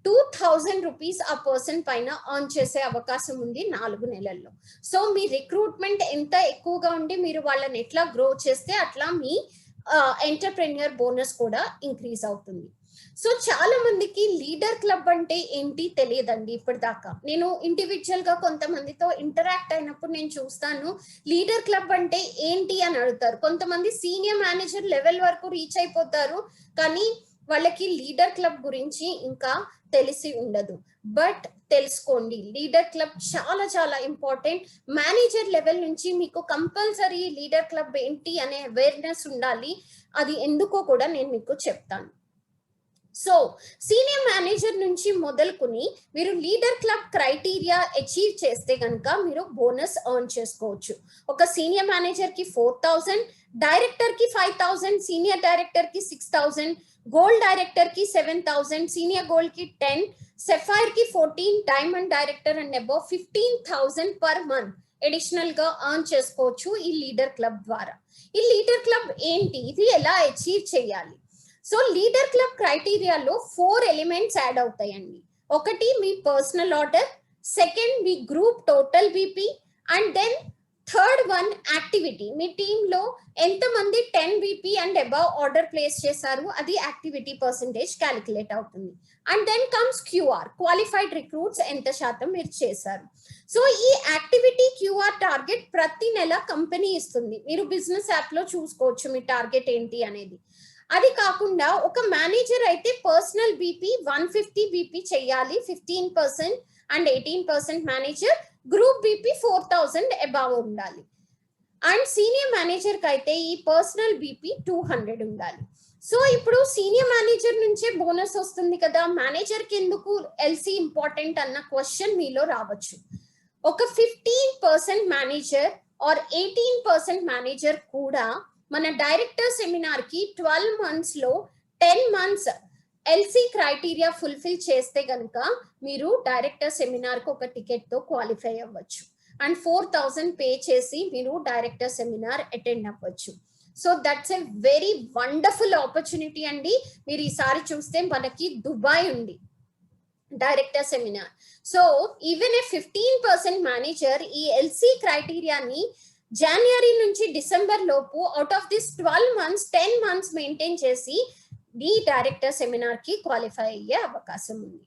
2,000 రూపీస్ ఆ పర్సన్ పైన ఎర్న్ చేసే అవకాశం ఉంది 4 నెలల్లో. సో మీ రిక్రూట్మెంట్ ఎంత ఎక్కువగా ఉండి మీరు వాళ్ళని ఎట్లా గ్రో చేస్తే అట్లా మీ ఎంటర్ప్రెన్యూర్ బోనస్ కూడా ఇంక్రీజ్ అవుతుంది. సో చాలా మందికి లీడర్ క్లబ్ అంటే ఏంటి తెలియదండి ఇప్పటిదాకా. నేను ఇండివిజువల్ గా కొంతమందితో ఇంటరాక్ట్ అయినప్పుడు నేను చూస్తాను లీడర్ క్లబ్ అంటే ఏంటి అని అడుగుతారు. కొంతమంది సీనియర్ మేనేజర్ లెవెల్ వరకు రీచ్ అయిపోతారు కానీ వాళ్ళకి లీడర్ క్లబ్ గురించి ఇంకా తెలిసి ఉండదు. బట్ తెలుసుకోండి, లీడర్ క్లబ్ చాలా చాలా ఇంపార్టెంట్. మేనేజర్ లెవెల్ నుంచి మీకు కంపల్సరీ లీడర్ క్లబ్ ఏంటి అనే అవేర్నెస్ ఉండాలి. అది ఎందుకో కూడా నేను మీకు చెప్తాను. సో సీనియర్ మేనేజర్ నుంచి మొదలుకుని మీరు లీడర్ క్లబ్ క్రైటీరియా అచీవ్ చేస్తే కనుక మీరు బోనస్ ఎర్న్ చేసుకోవచ్చు. ఒక సీనియర్ మేనేజర్ కి 4,000, డైరెక్టర్ కి 5,000, సీనియర్ డైరెక్టర్ కి 6,000, గోల్డ్ డైరెక్టర్ కి 7,000, సీనియర్ గోల్డ్ కి 10, సెఫైర్ కి 14, diamond director and above 15,000 per month additional గా ఎర్న్ చేసుకోవచ్చు ఈ లీడర్ క్లబ్ ద్వారా. ఈ లీడర్ క్లబ్ ఏంటి, ఇది ఎలా అచీవ్ చేయాలి? సో లీడర్ క్లబ్ క్రైటీరియాలో 4 ఎలిమెంట్స్ యాడ్ అవుతాయండి. ఒకటి మీ పర్సనల్ ఆర్డర్, సెకండ్ మీ group total BP, and then third one activity. మీ టీంలో ఎంతమంది 10 BP and above order place చేశారు అది యాక్టివిటీ పర్సంటేజ్ క్యాలిక్యులేట్ అవుతుంది. And then comes QR, qualified recruits ఎంత శాతం మీరు చేశారు. సో ఈ యాక్టివిటీ క్యూఆర్ టార్గెట్ ప్రతి నెల కంపెనీ ఇస్తుంది. మీరు బిజినెస్ యాప్ లో చూసుకోవచ్చు మీ టార్గెట్ ఏంటి అనేది. అది కాకుండా ఒక మేనేజర్ అయితే పర్సనల్ బీపీ 150 బీపీ చెయ్యాలి 15% and 18% manager, group BP 4,000 above ఉండాలి. అండ్ సీనియర్ మేనేజర్ కి అయితే ఈ పర్సనల్ బీపీ 200 ఉండాలి. సో ఇప్పుడు సీనియర్ మేనేజర్ నుంచే బోనస్ వస్తుంది కదా, మేనేజర్ కి ఎందుకు ఎల్సీ ఇంపార్టెంట్ అన్న క్వశ్చన్ మీలో రావచ్చు. ఒక 15% మేనేజర్ ఆర్ 18% మేనేజర్ కూడా మన డైరెక్టర్ సెమినార్ కి 12 మంత్స్ లో 10 మంత్స్ ఎల్సీ క్రైటీరియా ఫుల్ఫిల్ చేస్తే గనుక మీరు డైరెక్టర్ సెమినార్ కు ఒక టికెట్ తో క్వాలిఫై అవ్వచ్చు. అండ్ 4,000 పే చేసి మీరు డైరెక్టర్ సెమినార్ అటెండ్ అవ్వచ్చు. So that's a very wonderful opportunity అండి. మీరు ఈసారి చూస్తే మనకి దుబాయ్ ఉంది director seminar. So even a 15% manager ఈ ఎల్సి క్రైటీరియాని జనవరి నుంచి డిసెంబర్ లోపు out of this 12 months 10 months maintain చేసి ఈ డైరెక్టర్ సెమినార్ కి క్వాలిఫై అయ్యే అవకాశం ఉంది.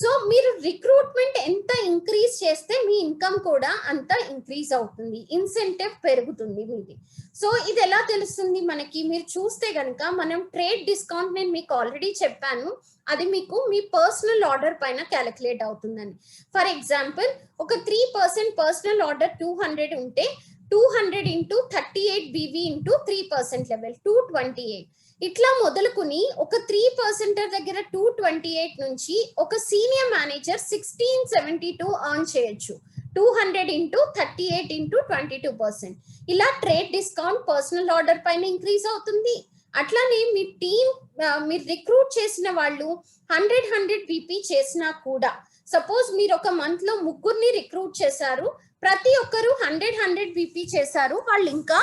సో మీరు రిక్రూట్మెంట్ ఎంత ఇంక్రీజ్ చేస్తే మీ ఇన్కమ్ కూడా అంత ఇంక్రీజ్ అవుతుంది, ఇన్సెంటివ్ పెరుగుతుంది మీది. సో ఇది ఎలా తెలుస్తుంది మనకి? మీరు చూస్తే కనుక మనం ట్రేడ్ డిస్కౌంట్ నేను మీకు ఆల్రెడీ చెప్పాను, అది మీకు మీ పర్సనల్ ఆర్డర్ పైన క్యాలిక్యులేట్ అవుతుందని. ఫర్ ఎగ్జాంపుల్ ఒక 3% పర్సనల్ ఆర్డర్ 200 ఉంటే 200 into 38 BV into 3% లెవెల్ 228. ఇట్లా మొదలుకుని ఒక 3% దగ్గర 228 నుంచి ఒక సీనియర్ మేనేజర్ 1672 ఎర్న్ చేయొచ్చు 200 into 38 into 22%. ఇలా ట్రేడ్ డిస్కౌంట్ పర్సనల్ ఆర్డర్ పైన ఇంక్రీజ్ అవుతుంది. అట్లానే మీ టీమ్ మీరు రిక్రూట్ చేసిన వాళ్ళు 100 BP చేసినా కూడా, సపోజ్ మీరు ఒక మంత్ లో 3 రిక్రూట్ చేశారు, ప్రతి ఒక్కరు 100 BP చేశారు, వాళ్ళు ఇంకా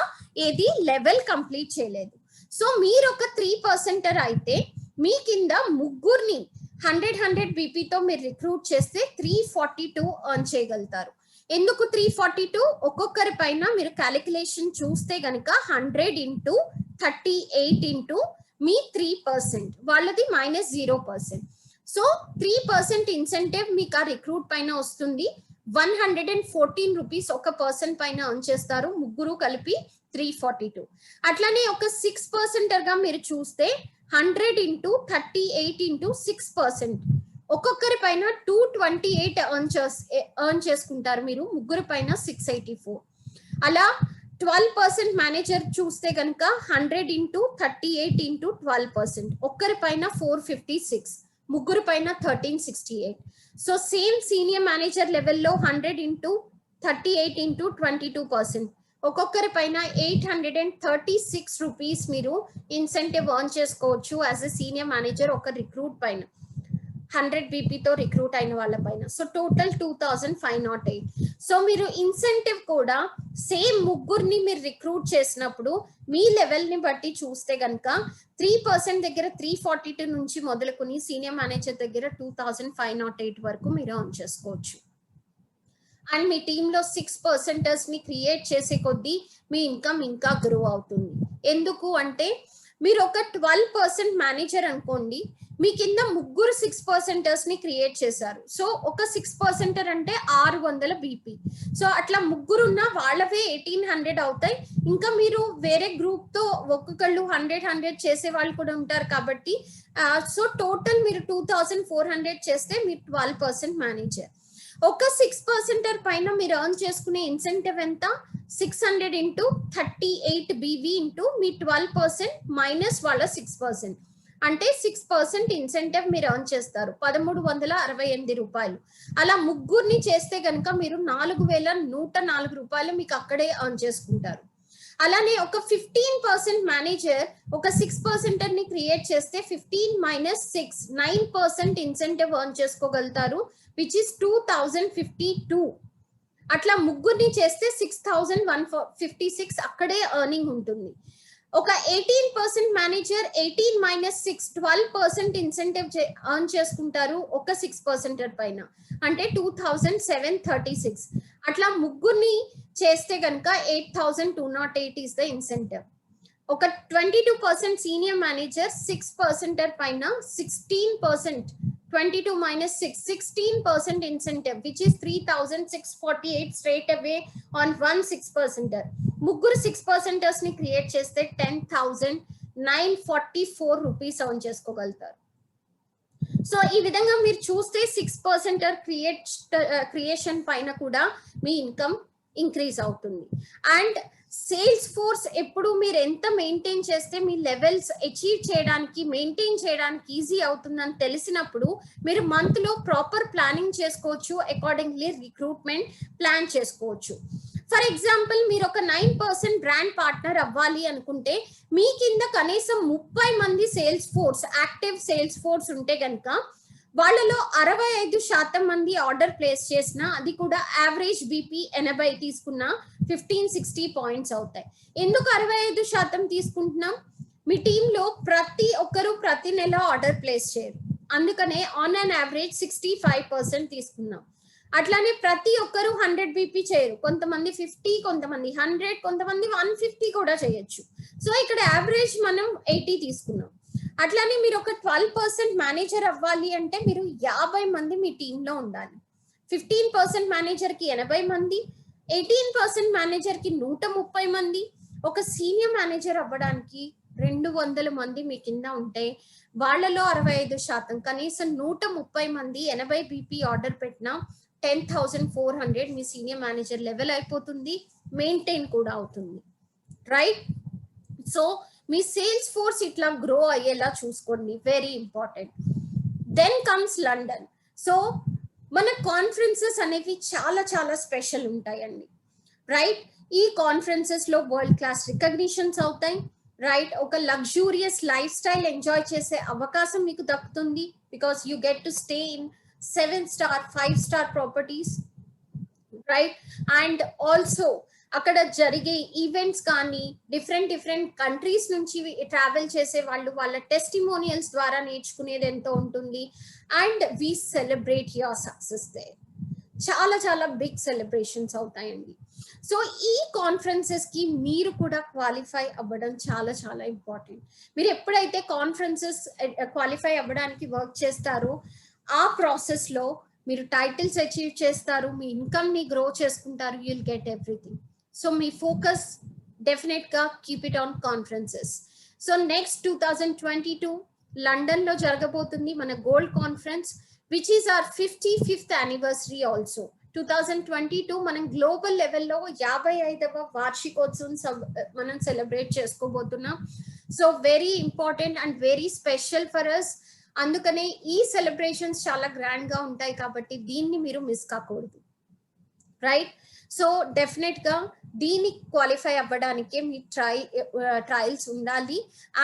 ఏది లెవెల్ కంప్లీట్ చేయలేదు. సో మీరు ఒక 3% అయితే మీ కింద 3 100 BP తో మీరు రిక్రూట్ చేస్తే 342 ఎర్న్ చేయగలుగుతారు. ఎందుకు 342? ఒక్కొక్కరి పైన మీరు క్యాలిక్యులేషన్ చూస్తే గనక 100 into 38 into మీ 3%, వాళ్ళది -0%. సో 3% ఇన్సెంటివ్ మీకు ఆ రిక్రూట్ పైన వస్తుంది. 114 rupees ఒక పర్సన్ పైన ఎర్న్ చేస్తారు, 3 కలిపి 342. అట్లానే ఒక 6% గా మీరు చూస్తే 100 into 38 into 6%, ఒక్కొక్కరి పైన 228 ఎర్న్ చేసుకుంటారు మీరు, 3 పైన 684. అలా 12% మేనేజర్ చూస్తే కనుక 100 into 38 into 12%, ఒక్కరి పైన 456, 3 పైన 1368. సో సేమ్ సీనియర్ మేనేజర్ లెవెల్లో 100 into 38 into 22%, ఒక్కొక్కరి పైన 836 rupees మీరు ఇన్సెంటివ్ ఎర్న్ చేసుకోవచ్చు యాజ్ ఎ సీనియర్ మేనేజర్ ఒక రిక్రూట్ పైన, 100 BP తో రిక్రూట్ అయిన వాళ్ళ పైన. So total 2508. సో మీరు ఇన్సెంటివ్ కూడా సేమ్ 3 మీరు రిక్రూట్ చేసినప్పుడు మీ లెవెల్ ని బట్టి చూస్తే గనక 3% దగ్గర 342 నుంచి మొదలుకొని సీనియర్ మేనేజర్ దగ్గర 2508 వరకు మీరు ఎర్న్ చేసుకోవచ్చు. అండ్ మీ టీంలో 6% ని క్రియేట్ చేసే కొద్దీ మీ ఇన్కమ్ ఇంకా గ్రో అవుతుంది. ఎందుకు అంటే మీరు ఒక 12% మేనేజర్ అనుకోండి, మీ కింద 3 6% ని క్రియేట్ చేశారు. సో ఒక 6% అంటే 600 BP. సో అట్లా 3 ఉన్న వాళ్ళవే 1800 అవుతాయి. ఇంకా మీరు వేరే గ్రూప్ తో ఒక్కొక్కళ్ళు 100 చేసే వాళ్ళు కూడా ఉంటారు కాబట్టి సో టోటల్ మీరు 2400 చేస్తే మీరు 12% మేనేజర్. ఒక 6% పైన మీరు ఎర్న్ చేసుకునే ఇన్సెంటివ్ ఎంత? 600 into 38 BV into మీ 12% మైనస్ వాళ్ళ 6%, అంటే 6% ఇన్సెంటివ్ మీరు ఎర్న్ చేస్తారు, 1368 రూపాయలు. అలా 3 చేస్తే కనుక మీరు 4104 రూపాయలు మీకు అక్కడే ఎర్న్ చేసుకుంటారు. అలానే ఒక 15% మేనేజర్ ఒక 6% ని క్రియేట్ చేస్తే 15 minus 6 9% ఇన్సెంటివ్ ఎర్న్ చేసుకోగలుగుతారు, విచ్ ఇస్ 2052. అట్లా 3 చేస్తే 6156 అక్కడే ఎర్నింగ్ ఉంటుంది. ఒక 18% మేనేజర్ 18 minus 6 12% ఇన్సెంటివ్ ఎర్న్ చేసుకుంటారు ఒక 6% పైన, అంటే 2736. అట్లా 3 చేస్తే కనుక 8208 ఇస్ ద ఇన్సెంటివ్. ఒక 22% సీనియర్ మేనేజర్ 6% పైన 16%, 22 minus 6 16% incentive, which is 3648 straight away on 1 6%. 3 6% ని క్రియేట్ చేస్తే 10,944 రూపీస్ ఎర్న్ చేసుకోగలుగుతారు. సో ఈ విధంగా మీరు చూస్తే 6% క్రియేషన్ పైన కూడా మీ ఇన్కమ్ ఇంక్రీజ్ అవుతుంది. అండ్ సేల్స్ ఫోర్స్ ఎప్పుడు మీరు ఎంత మెయింటైన్ చేస్తే మీ లెవెల్స్ అచీవ్ చేయడానికి మెయింటైన్ చేయడానికి ఈజీ అవుతుందని తెలిసినప్పుడు మీరు మంత్ లో ప్రాపర్ ప్లానింగ్ చేసుకోవచ్చు, అకార్డింగ్లీ రిక్రూట్మెంట్ ప్లాన్ చేసుకోవచ్చు. ఫర్ ఎగ్జాంపుల్ మీరు ఒక 9% బ్రాండ్ పార్ట్నర్ అవ్వాలి అనుకుంటే మీ కింద కనీసం 30 మంది sales force active sales force ఉంటే కనుక వాళ్ళలో 65% మంది ఆర్డర్ ప్లేస్ చేసిన, అది కూడా యావరేజ్ బీపీ 80 తీసుకున్న 15-60 పాయింట్స్ అవుతాయి. ఎందుకు 65% తీసుకుంటున్నాం? మీ టీంలో ప్రతి ఒక్కరు ప్రతి నెల ఆర్డర్ ప్లేస్ చేయరు, అందుకనే ఆన్ అన్ యావరేజ్ 65% తీసుకున్నాం. అట్లానే ప్రతి ఒక్కరు 100 బీపీ చేయరు, కొంతమంది 50, కొంతమంది 100, కొంతమంది 150 కూడా చేయొచ్చు. సో ఇక్కడ యావరేజ్ మనం 80 తీసుకున్నాం. అట్లానే మీరు ఒక 12% మేనేజర్ అవ్వాలి అంటే మీరు 50 మంది మీ టీంలో ఉండాలి. 15% మేనేజర్ కి 80 మంది, 18% మేనేజర్ కి 130 మంది, ఒక సీనియర్ మేనేజర్ అవ్వడానికి 200 మంది మీ కింద ఉంటే వాళ్ళలో 65%, కనీసం 130 మంది 80 బీపీ ఆర్డర్ పెట్టినా 10,400 మీ సీనియర్ మేనేజర్ లెవెల్ అయిపోతుంది, మెయింటైన్ కూడా అవుతుంది, రైట్? సో మీ సేల్స్ ఫోర్స్ ఇట్లా గ్రో అయ్యేలా చూసుకోండి, very important. Then comes London. So మన కాన్ఫరెన్సెస్ అనేవి చాలా చాలా స్పెషల్ ఉంటాయండి, రైట్? ఈ కాన్ఫరెన్సెస్ లో వరల్డ్ క్లాస్ రికగ్నిషన్స్ అవుతాయి, రైట్? ఒక లగ్జూరియస్ లైఫ్ స్టైల్ ఎంజాయ్ చేసే అవకాశం మీకు దక్కుతుంది, because you get to stay in 7-star 5-star properties, right? And also అక్కడ జరిగే ఈవెంట్స్ కానీ డిఫరెంట్ కంట్రీస్ నుంచి ట్రావెల్ చేసే వాళ్ళు వాళ్ళ టెస్టిమోనియల్స్ ద్వారా నేర్చుకునేది ఎంతో ఉంటుంది. And we celebrate your success they. చాలా చాలా బిగ్ సెలబ్రేషన్స్ అవుతాయండి. సో ఈ కాన్ఫరెన్సెస్ కి మీరు కూడా క్వాలిఫై అవ్వడం చాలా చాలా ఇంపార్టెంట్. మీరు ఎప్పుడైతే కాన్ఫరెన్సెస్ క్వాలిఫై అవ్వడానికి వర్క్ చేస్తారో ఆ ప్రాసెస్ లో మీరు టైటిల్స్ అచీవ్ చేస్తారు, మీ ఇన్కమ్ ని గ్రో చేసుకుంటారు, యుల్ గెట్ ఎవ్రీథింగ్. సో మీ ఫోకస్ డెఫినెట్ గా keep it on conferences. So next 2022 London లో జరగబోతుంది మన gold conference, which is our 55th anniversary also. 2022 మనం గ్లోబల్ లెవెల్లో 55వ వార్షికోత్సవం మనం సెలబ్రేట్ చేసుకోబోతున్నాం. So very important and very special for us. అందుకనే ఈ సెలబ్రేషన్స్ చాలా గ్రాండ్ గా ఉంటాయి కాబట్టి దీన్ని మీరు మిస్ కాకూడదు, రైట్? సో డెఫినెట్ గా దీన్ని క్వాలిఫై అవ్వడానికే మీ ట్రయల్స్ ఉండాలి.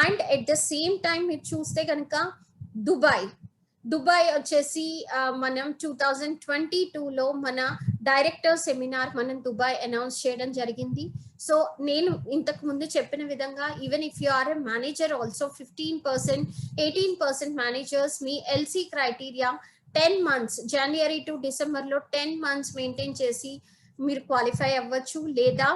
And at the same time మీరు చూస్తే కనుక దుబాయ్ వచ్చేసి మనం 2022లో మన డైరెక్టర్ సెమినార్ మనం దుబాయ్ అనౌన్స్ చేయడం జరిగింది. సో నేను ఇంతకు ముందు చెప్పిన విధంగా even if you are a manager also 15%, 18% managers మీ LC criteria 10 months January to December లో 10 months మెయింటైన్ చేసి మీరు క్వాలిఫై అవ్వచ్చు. లేదా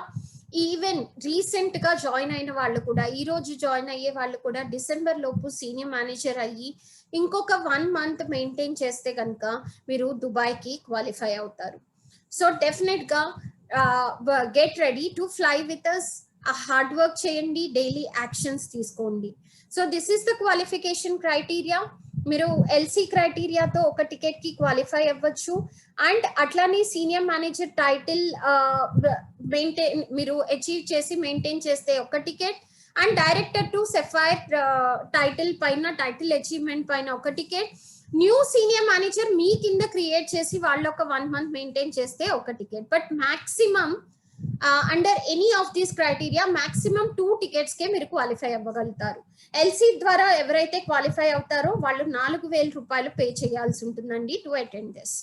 ఈవెన్ రీసెంట్ గా జాయిన్ అయిన వాళ్ళు కూడా, ఈ రోజు జాయిన్ అయ్యే వాళ్ళు కూడా డిసెంబర్ లోపు సీనియర్ మేనేజర్ అయ్యి ఇంకొక 1 month మెయింటైన్ చేస్తే కనుక మీరు దుబాయ్ కి క్వాలిఫై అవుతారు. సో డెఫినెట్ గా get ready to fly with us. Hard work చేయండి, డైలీ యాక్షన్స్ తీసుకోండి. So this is the qualification criteria. మీరు ఎల్సీ క్రైటీరియాతో ఒక టికెట్ కి క్వాలిఫై అవ్వచ్చు. అండ్ అట్లానే సీనియర్ మేనేజర్ టైటిల్ మెయింటైన్ మీరు అచీవ్ చేసి మెయింటైన్ చేస్తే ఒక ticket, and director to sapphire title పైన, టైటిల్ అచీవ్మెంట్ పైన ఒక టికెట్, న్యూ సీనియర్ మేనేజర్ మీ కింద క్రియేట్ చేసి వాళ్ళు ఒక 1 month మెయింటైన్ చేస్తే ఒక ticket. But maximum under any of these criteria maximum 2 tickets కే మీరు క్వాలిఫై అవ్వగలుగుతారు. ఎల్సీ ద్వారా ఎవరైతే క్వాలిఫై అవుతారో వాళ్ళు 4,000 రూపాయలు పే చేయాల్సి ఉంటుందండి to attend this.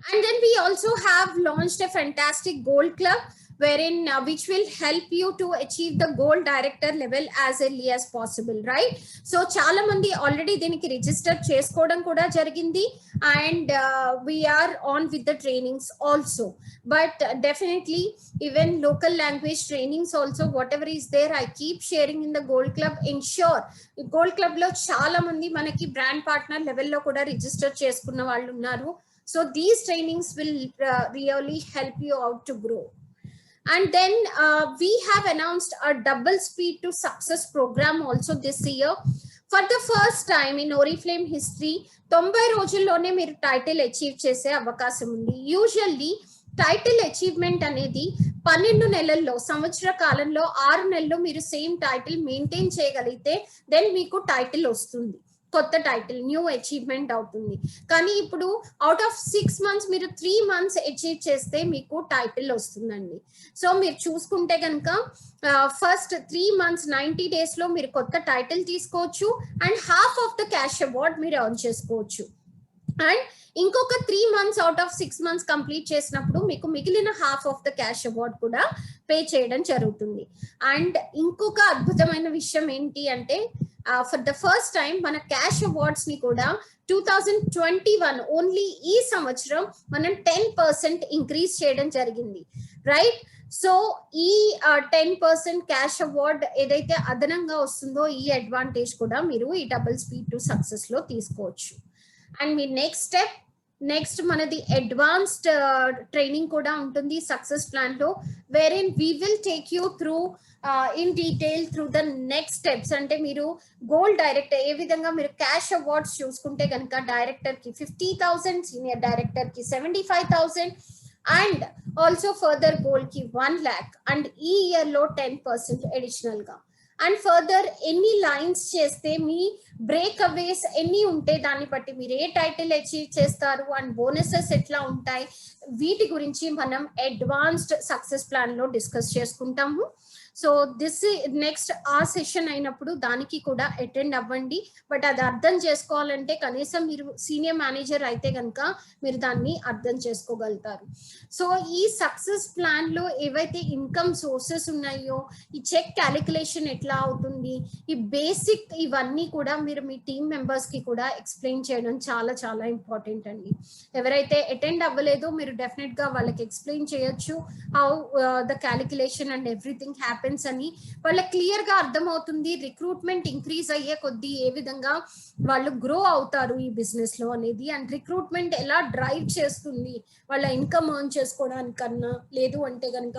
And then we also have launched a fantastic gold club wherein which will help you to achieve the gold director level as early as possible, right? So చాలా మంది already దీనికి register చేసుకోవడం కూడా జరిగింది, and we are on with the trainings also. But definitely even local language trainings also, whatever is there, I keep sharing in the gold club. Ensure gold club లో చాలా మంది మనకి బ్రాండ్ పార్ట్నర్ లెవెల్లో కూడా register చేసుకున్న వాళ్ళు ఉన్నారు. So these trainings will really help you out to grow. And then we have announced a double speed to success program also this year. For the first time in Oriflame history, 90 రోజుల్లోనే మీరు title achieve చేసే అవకాశం ఉంది. Usually title achievement అనేది 12 నెలల్లో, సంవత్సర కాలంలో 6 నెలల్లో మీరు సేమ్ టైటిల్ మెయింటైన్ చేయగలిగితే దెన్ మీకు టైటిల్ వస్తుంది. కొత్త టైటిల్, న్యూ అచీవ్మెంట్ అవుతుంది. కానీ ఇప్పుడు అవుట్ ఆఫ్ 6 months మీరు 3 months అచీవ్ చేస్తే మీకు టైటిల్ వస్తుందండి. సో మీరు చూసుకుంటే కనుక ఫస్ట్ 3 months 90 days లో మీరు కొత్త టైటిల్ తీసుకోవచ్చు and half of the cash award మీరు ఎర్న్ చేసుకోవచ్చు. అండ్ ఇంకొక 3 months out of 6 months complete చేసినప్పుడు మీకు మిగిలిన half of the cash award కూడా పే చేయడం జరుగుతుంది. అండ్ ఇంకొక అద్భుతమైన విషయం ఏంటి అంటే ఫర్ ద ఫస్ట్ టైం మన క్యాష్ అవార్డ్స్ ని కూడా 2021 ఓన్లీ ఈ సంవత్సరం మనం 10% ఇంక్రీజ్ చేయడం జరిగింది, రైట్? సో ఈ 10% క్యాష్ అవార్డ్ ఏదైతే అదనంగా వస్తుందో ఈ అడ్వాంటేజ్ కూడా మీరు ఈ డబుల్ స్పీడ్ టు సక్సెస్ లో తీసుకోవచ్చు. అండ్ మీ నెక్స్ట్ మనది అడ్వాన్స్డ్ ట్రైనింగ్ కూడా ఉంటుంది సక్సెస్ ప్లాన్ లో, wherein we will take you through in detail through the next steps. అంటే మీరు గోల్ డైరెక్టర్ ఏ విధంగా మీరు క్యాష్ అవార్డ్స్ చూసుకుంటే కనుక డైరెక్టర్ కి 50,000, సీనియర్ డైరెక్టర్ కి 75,000 అండ్ ఆల్సో ఫర్దర్ గోల్ కి 1 lakh అండ్ ఈ ఇయర్ లో 10% అడిషనల్ గా. అండ్ ఫర్దర్ ఎన్ని లైన్స్ చేస్తే మీ బ్రేక్ అవేస్ ఎన్ని ఉంటే దాన్ని బట్టి మీరు ఏ టైటిల్ అచీవ్ చేస్తారు అండ్ బోనసెస్ ఎట్లా ఉంటాయి, వీటి గురించి మనం అడ్వాన్స్డ్ సక్సెస్ ప్లాన్ లో డిస్కస్ చేసుకుంటాము. సో దిస్ నెక్స్ట్ ఆ సెషన్ అయినప్పుడు దానికి కూడా అటెండ్ అవ్వండి. బట్ అది అర్థం చేసుకోవాలంటే కనీసం మీరు సీనియర్ మేనేజర్ అయితే కనుక మీరు దాన్ని అర్థం చేసుకోగలుగుతారు. సో ఈ సక్సెస్ ప్లాన్ లో ఏవైతే ఇన్కమ్ సోర్సెస్ ఉన్నాయో, ఈ చెక్ క్యాలిక్యులేషన్ ఎట్లా అవుతుంది, ఈ బేసిక్ ఇవన్నీ కూడా మీరు మీ టీమ్ మెంబర్స్ కి కూడా ఎక్స్ప్లెయిన్ చేయడం చాలా చాలా ఇంపార్టెంట్ అండి. ఎవరైతే అటెండ్ అవ్వలేదో మీరు డెఫినెట్ గా వాళ్ళకి ఎక్స్ప్లెయిన్ చేయొచ్చు how the calculation and everything happens అని. వాళ్ళకి క్లియర్ గా అర్థమవుతుంది రిక్రూట్మెంట్ ఇంక్రీజ్ అయ్యే కొద్దీ ఏ విధంగా వాళ్ళు గ్రో అవుతారు ఈ బిజినెస్ లో అనేది, అండ్ రిక్రూట్మెంట్ ఎలా డ్రైవ్ చేస్తుంది వాళ్ళ ఇన్కమ్ ఎర్న్ చేసుకోవడానికన్నా, లేదు అంటే కనుక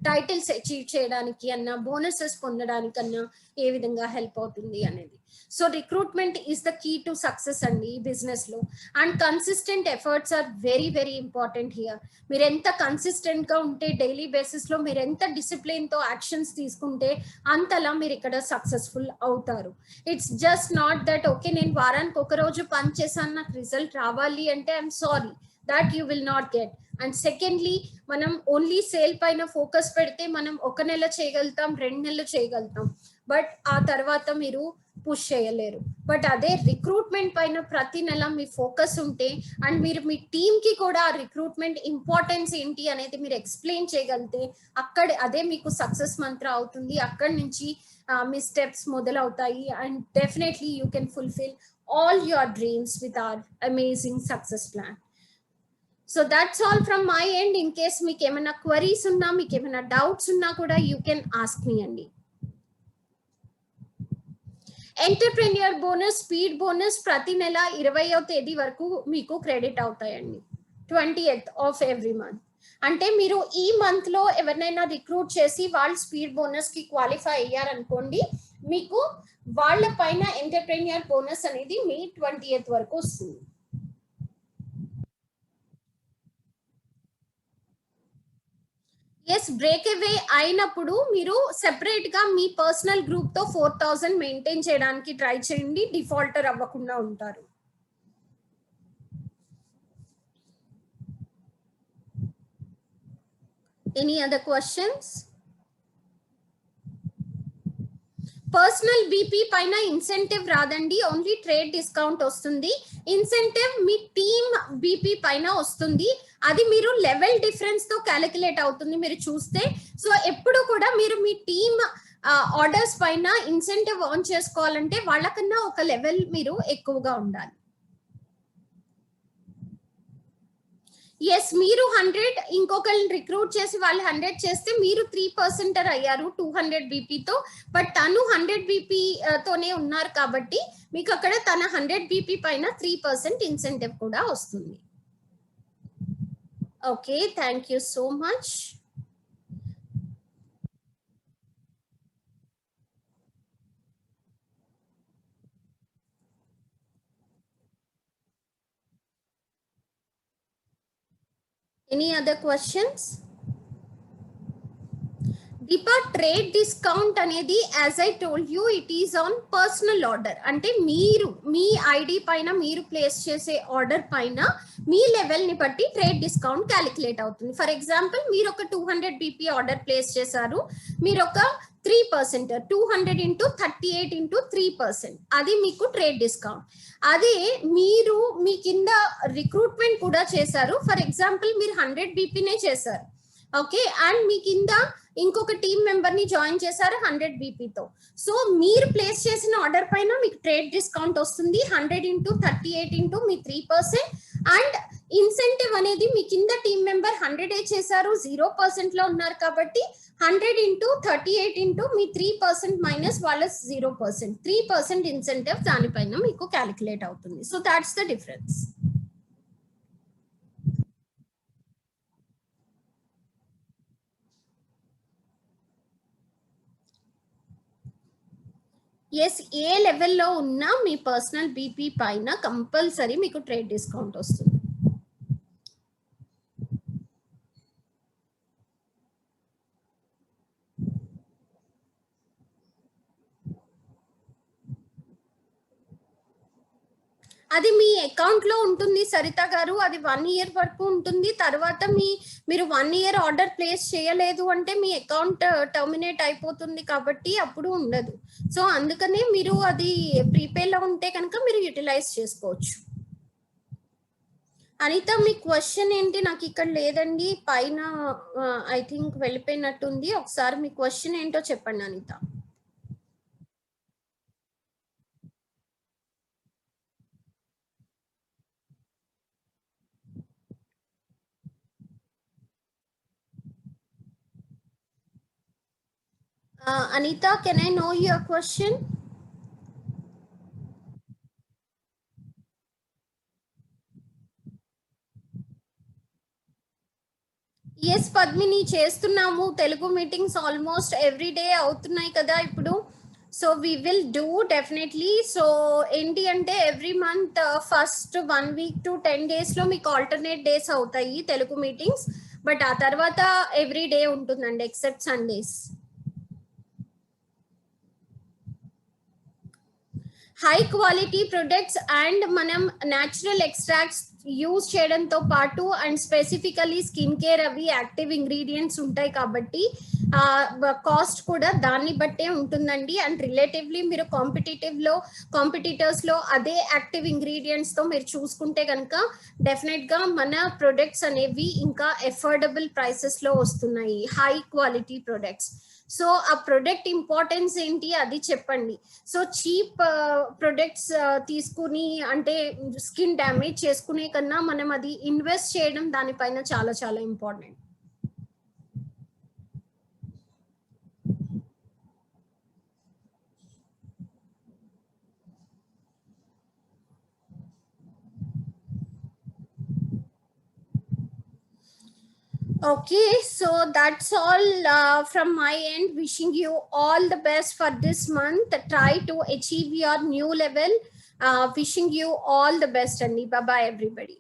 టైటిల్స్ అచీవ్ చేయడానికి అన్నా, బోనసెస్ పొందడానికన్నా ఏ విధంగా హెల్ప్ అవుతుంది అనేది. So recruitment is the key to success అండి ఈ బిజినెస్ లో. And consistent efforts are very very important here. మీరు ఎంత కన్సిస్టెంట్ గా ఉంటే డైలీ బేసిస్ లో మీరు ఎంత డిసిప్లిన్ తో యాక్షన్స్ తీసుకుంటే అంతలా మీరు ఇక్కడ సక్సెస్ఫుల్ అవుతారు. It's just not that okay నేను వారానికి ఒక రోజు పని చేశాను నాకు రిజల్ట్ రావాలి అంటే I'm sorry, that you will not get. And secondly మనం ఓన్లీ సేల్ పైన ఫోకస్ పెడితే మనం 1 నెల చేయగలుగుతాం, 2 నెలలు చేయగలుగుతాం, బట్ ఆ తర్వాత మీరు పుష్ చేయలేరు. బట్ అదే రిక్రూట్మెంట్ పైన ప్రతి నెల మీ ఫోకస్ ఉంటే అండ్ మీరు మీ టీమ్ కి కూడా రిక్రూట్మెంట్ ఇంపార్టెన్స్ ఏంటి అనేది మీరు ఎక్స్ప్లెయిన్ చేయగలిగితే అదే మీకు సక్సెస్ మంత్ర అవుతుంది. అక్కడి నుంచి మీ స్టెప్స్ మొదలవుతాయి and definitely you can fulfil all your dreams with our amazing success plan. So that's all from my end. In case మీకు ఏమైనా క్వరీస్ ఉన్నా, మీకు ఏమైనా డౌట్స్ ఉన్నా కూడా యూ కెన్ ఆస్క్ మీ అండి. ఎంటర్ప్రెన్యూర్ బోనస్, స్పీడ్ బోనస్ ప్రతి నెల 20వ తేదీ వరకు మీకు క్రెడిట్ అవుతాయండి, 20th of every month. అంటే మీరు ఈ మంత్ లో ఎవరినైనా రిక్రూట్ చేసి వాళ్ళు స్పీడ్ బోనస్ కి క్వాలిఫై అయ్యారనుకోండి, మీకు వాళ్ళ పైన ఎంటర్ప్రెన్యూర్ బోనస్ అనేది మీ 20th వరకు వస్తుంది. ఎస్, బ్రేక్ అవే అయినప్పుడు మీరు సెపరేట్ గా మీ పర్సనల్ గ్రూప్ తో 4,000 మెయింటైన్ చేయడానికి ట్రై చేయండి, డిఫాల్టర్ అవ్వకుండా ఉంటారు. Any other questions? Personal BP పైన ఇన్సెంటివ్ రాదండి, ఓన్లీ ట్రేడ్ డిస్కౌంట్ వస్తుంది. ఇన్సెంటివ్ మీ టీమ్ బీపీ పైన వస్తుంది, అది మీరు లెవెల్ డిఫరెన్స్ తో క్యాలిక్యులేట్ అవుతుంది మీరు చూస్తే. సో ఎప్పుడు కూడా మీరు మీ టీమ్ ఆర్డర్స్ పైన ఇన్సెంటివ్ ఆన్ చేసుకోవాలంటే వాళ్ళకన్నా ఒక లెవెల్ మీరు ఎక్కువగా ఉండాలి. ఎస్, మీరు 100 ఇంకొకరిని రిక్రూట్ చేసి వాళ్ళు 100 చేస్తే మీరు 3% అయ్యారు 200 బీపీతో, బట్ తను 100 బీపీ తోనే ఉన్నారు కాబట్టి మీకు అక్కడ తన 100 బీపీ పైన 3% ఇన్సెంటివ్ కూడా వస్తుంది. Okay, thank you so much. Any other questions? Deepa trade discount అనేది as I told you it is on personal order. అంటే మీరు మీ ఐడి పైన మీరు ప్లేస్ చేసే ఆర్డర్ పైన మీ లెవెల్ ని బట్టి ట్రేడ్ డిస్కౌంట్ క్యాలిక్యులేట్ అవుతుంది. ఫర్ ఎగ్జాంపుల్ మీరు ఒక 200 బీపీ ఆర్డర్ ప్లేస్ చేశారు, మీరు ఒక 3%, 200 ఇంటూ 38 ఇంటూ 3%, అది మీకు ట్రేడ్ డిస్కౌంట్. అదే మీరు మీ కింద రిక్రూట్మెంట్ కూడా చేశారు, ఫర్ ఎగ్జాంపుల్ మీరు 100 బీపీనే చేశారు, ఓకే, అండ్ మీ కింద ఇంకొక టీమ్ మెంబర్ ని జాయిన్ చేశారు 100 బీపీతో. సో మీరు ప్లేస్ చేసిన ఆర్డర్ పైన మీకు ట్రేడ్ డిస్కౌంట్ వస్తుంది 100 into 38 into mu 3%. And incentive అనేది మీ కింద టీమ్ మెంబర్ 100 చేశారు, 0% లో ఉన్నారు కాబట్టి 100 ఇంటూ 38 ఇంటూ మీ 3% మైనస్ వాళ్ళ 0%, 3% ఇన్సెంటివ్ దానిపైన మీకు క్యాలిక్యులేట్ అవుతుంది. So that's the difference. Yes, ఏ లెవెల్లో ఉన్నా మీ పర్సనల్ బీపీ పైన కంపల్సరీ మీకు ట్రేడ్ డిస్కౌంట్ వస్తుంది. అది మీ అకౌంట్ లో ఉంటుంది సరిత గారు, అది 1 year వరకు ఉంటుంది. తర్వాత మీరు 1 year ఆర్డర్ ప్లేస్ చేయలేదు అంటే మీ అకౌంట్ టర్మినేట్ అయిపోతుంది కాబట్టి అప్పుడు ఉండదు. సో అందుకనే మీరు అది ప్రీపే లో ఉంటే కనుక మీరు యూటిలైజ్ చేసుకోవచ్చు. అనిత మీ క్వశ్చన్ ఏంటి? నాకు ఇక్కడ లేదండి, పైన ఐ థింక్ వెళ్ళిపోయినట్టుంది. ఒకసారి మీ క్వశ్చన్ ఏంటో చెప్పండి Anitha. Anita, can I know your question? Yes, Padmini, చేస్తున్నాము. Telugu meetings almost every day అవుతున్నాయి కదా ఇప్పుడు. So we will do definitely. So ఏంటి అంటే every month first 1 week to 10 days లో మీకు ఆల్టర్నేట్ డేస్ అవుతాయి తెలుగు మీటింగ్స్. బట్ ఆ తర్వాత ఎవ్రీ డే ఉంటుందండి except Sundays. High quality products and మనం న్యాచురల్ ఎక్స్ట్రాక్ట్స్ యూజ్ చేయడంతో పాటు అండ్ స్పెసిఫికలీ స్కిన్ కేర్ అవి యాక్టివ్ ఇంగ్రీడియంట్స్ ఉంటాయి కాబట్టి కాస్ట్ కూడా దాన్ని బట్టే ఉంటుందండి. అండ్ రిలేటివ్లీ మీరు కాంపిటీటర్స్ లో అదే యాక్టివ్ ఇంగ్రీడియంట్స్ తో మీరు చూసుకుంటే కనుక డెఫినెట్ గా మన ప్రొడక్ట్స్ అనేవి ఇంకా ఎఫోర్డబుల్ ప్రైసెస్ లో వస్తున్నాయి, హై క్వాలిటీ ప్రొడక్ట్స్. సో ఆ ప్రొడక్ట్ ఇంపార్టెన్స్ ఏంటి అది చెప్పండి. సో చీప్ ప్రొడక్ట్స్ తీసుకుని అంటే స్కిన్ డ్యామేజ్ చేసుకునే కన్నా మనం అది ఇన్వెస్ట్ చేయడం దానిపైన చాలా చాలా important. Okay, so that's all from my end. Wishing you all the best for this month. Try to achieve your new level. Wishing you all the best, Annie. Bye bye, everybody.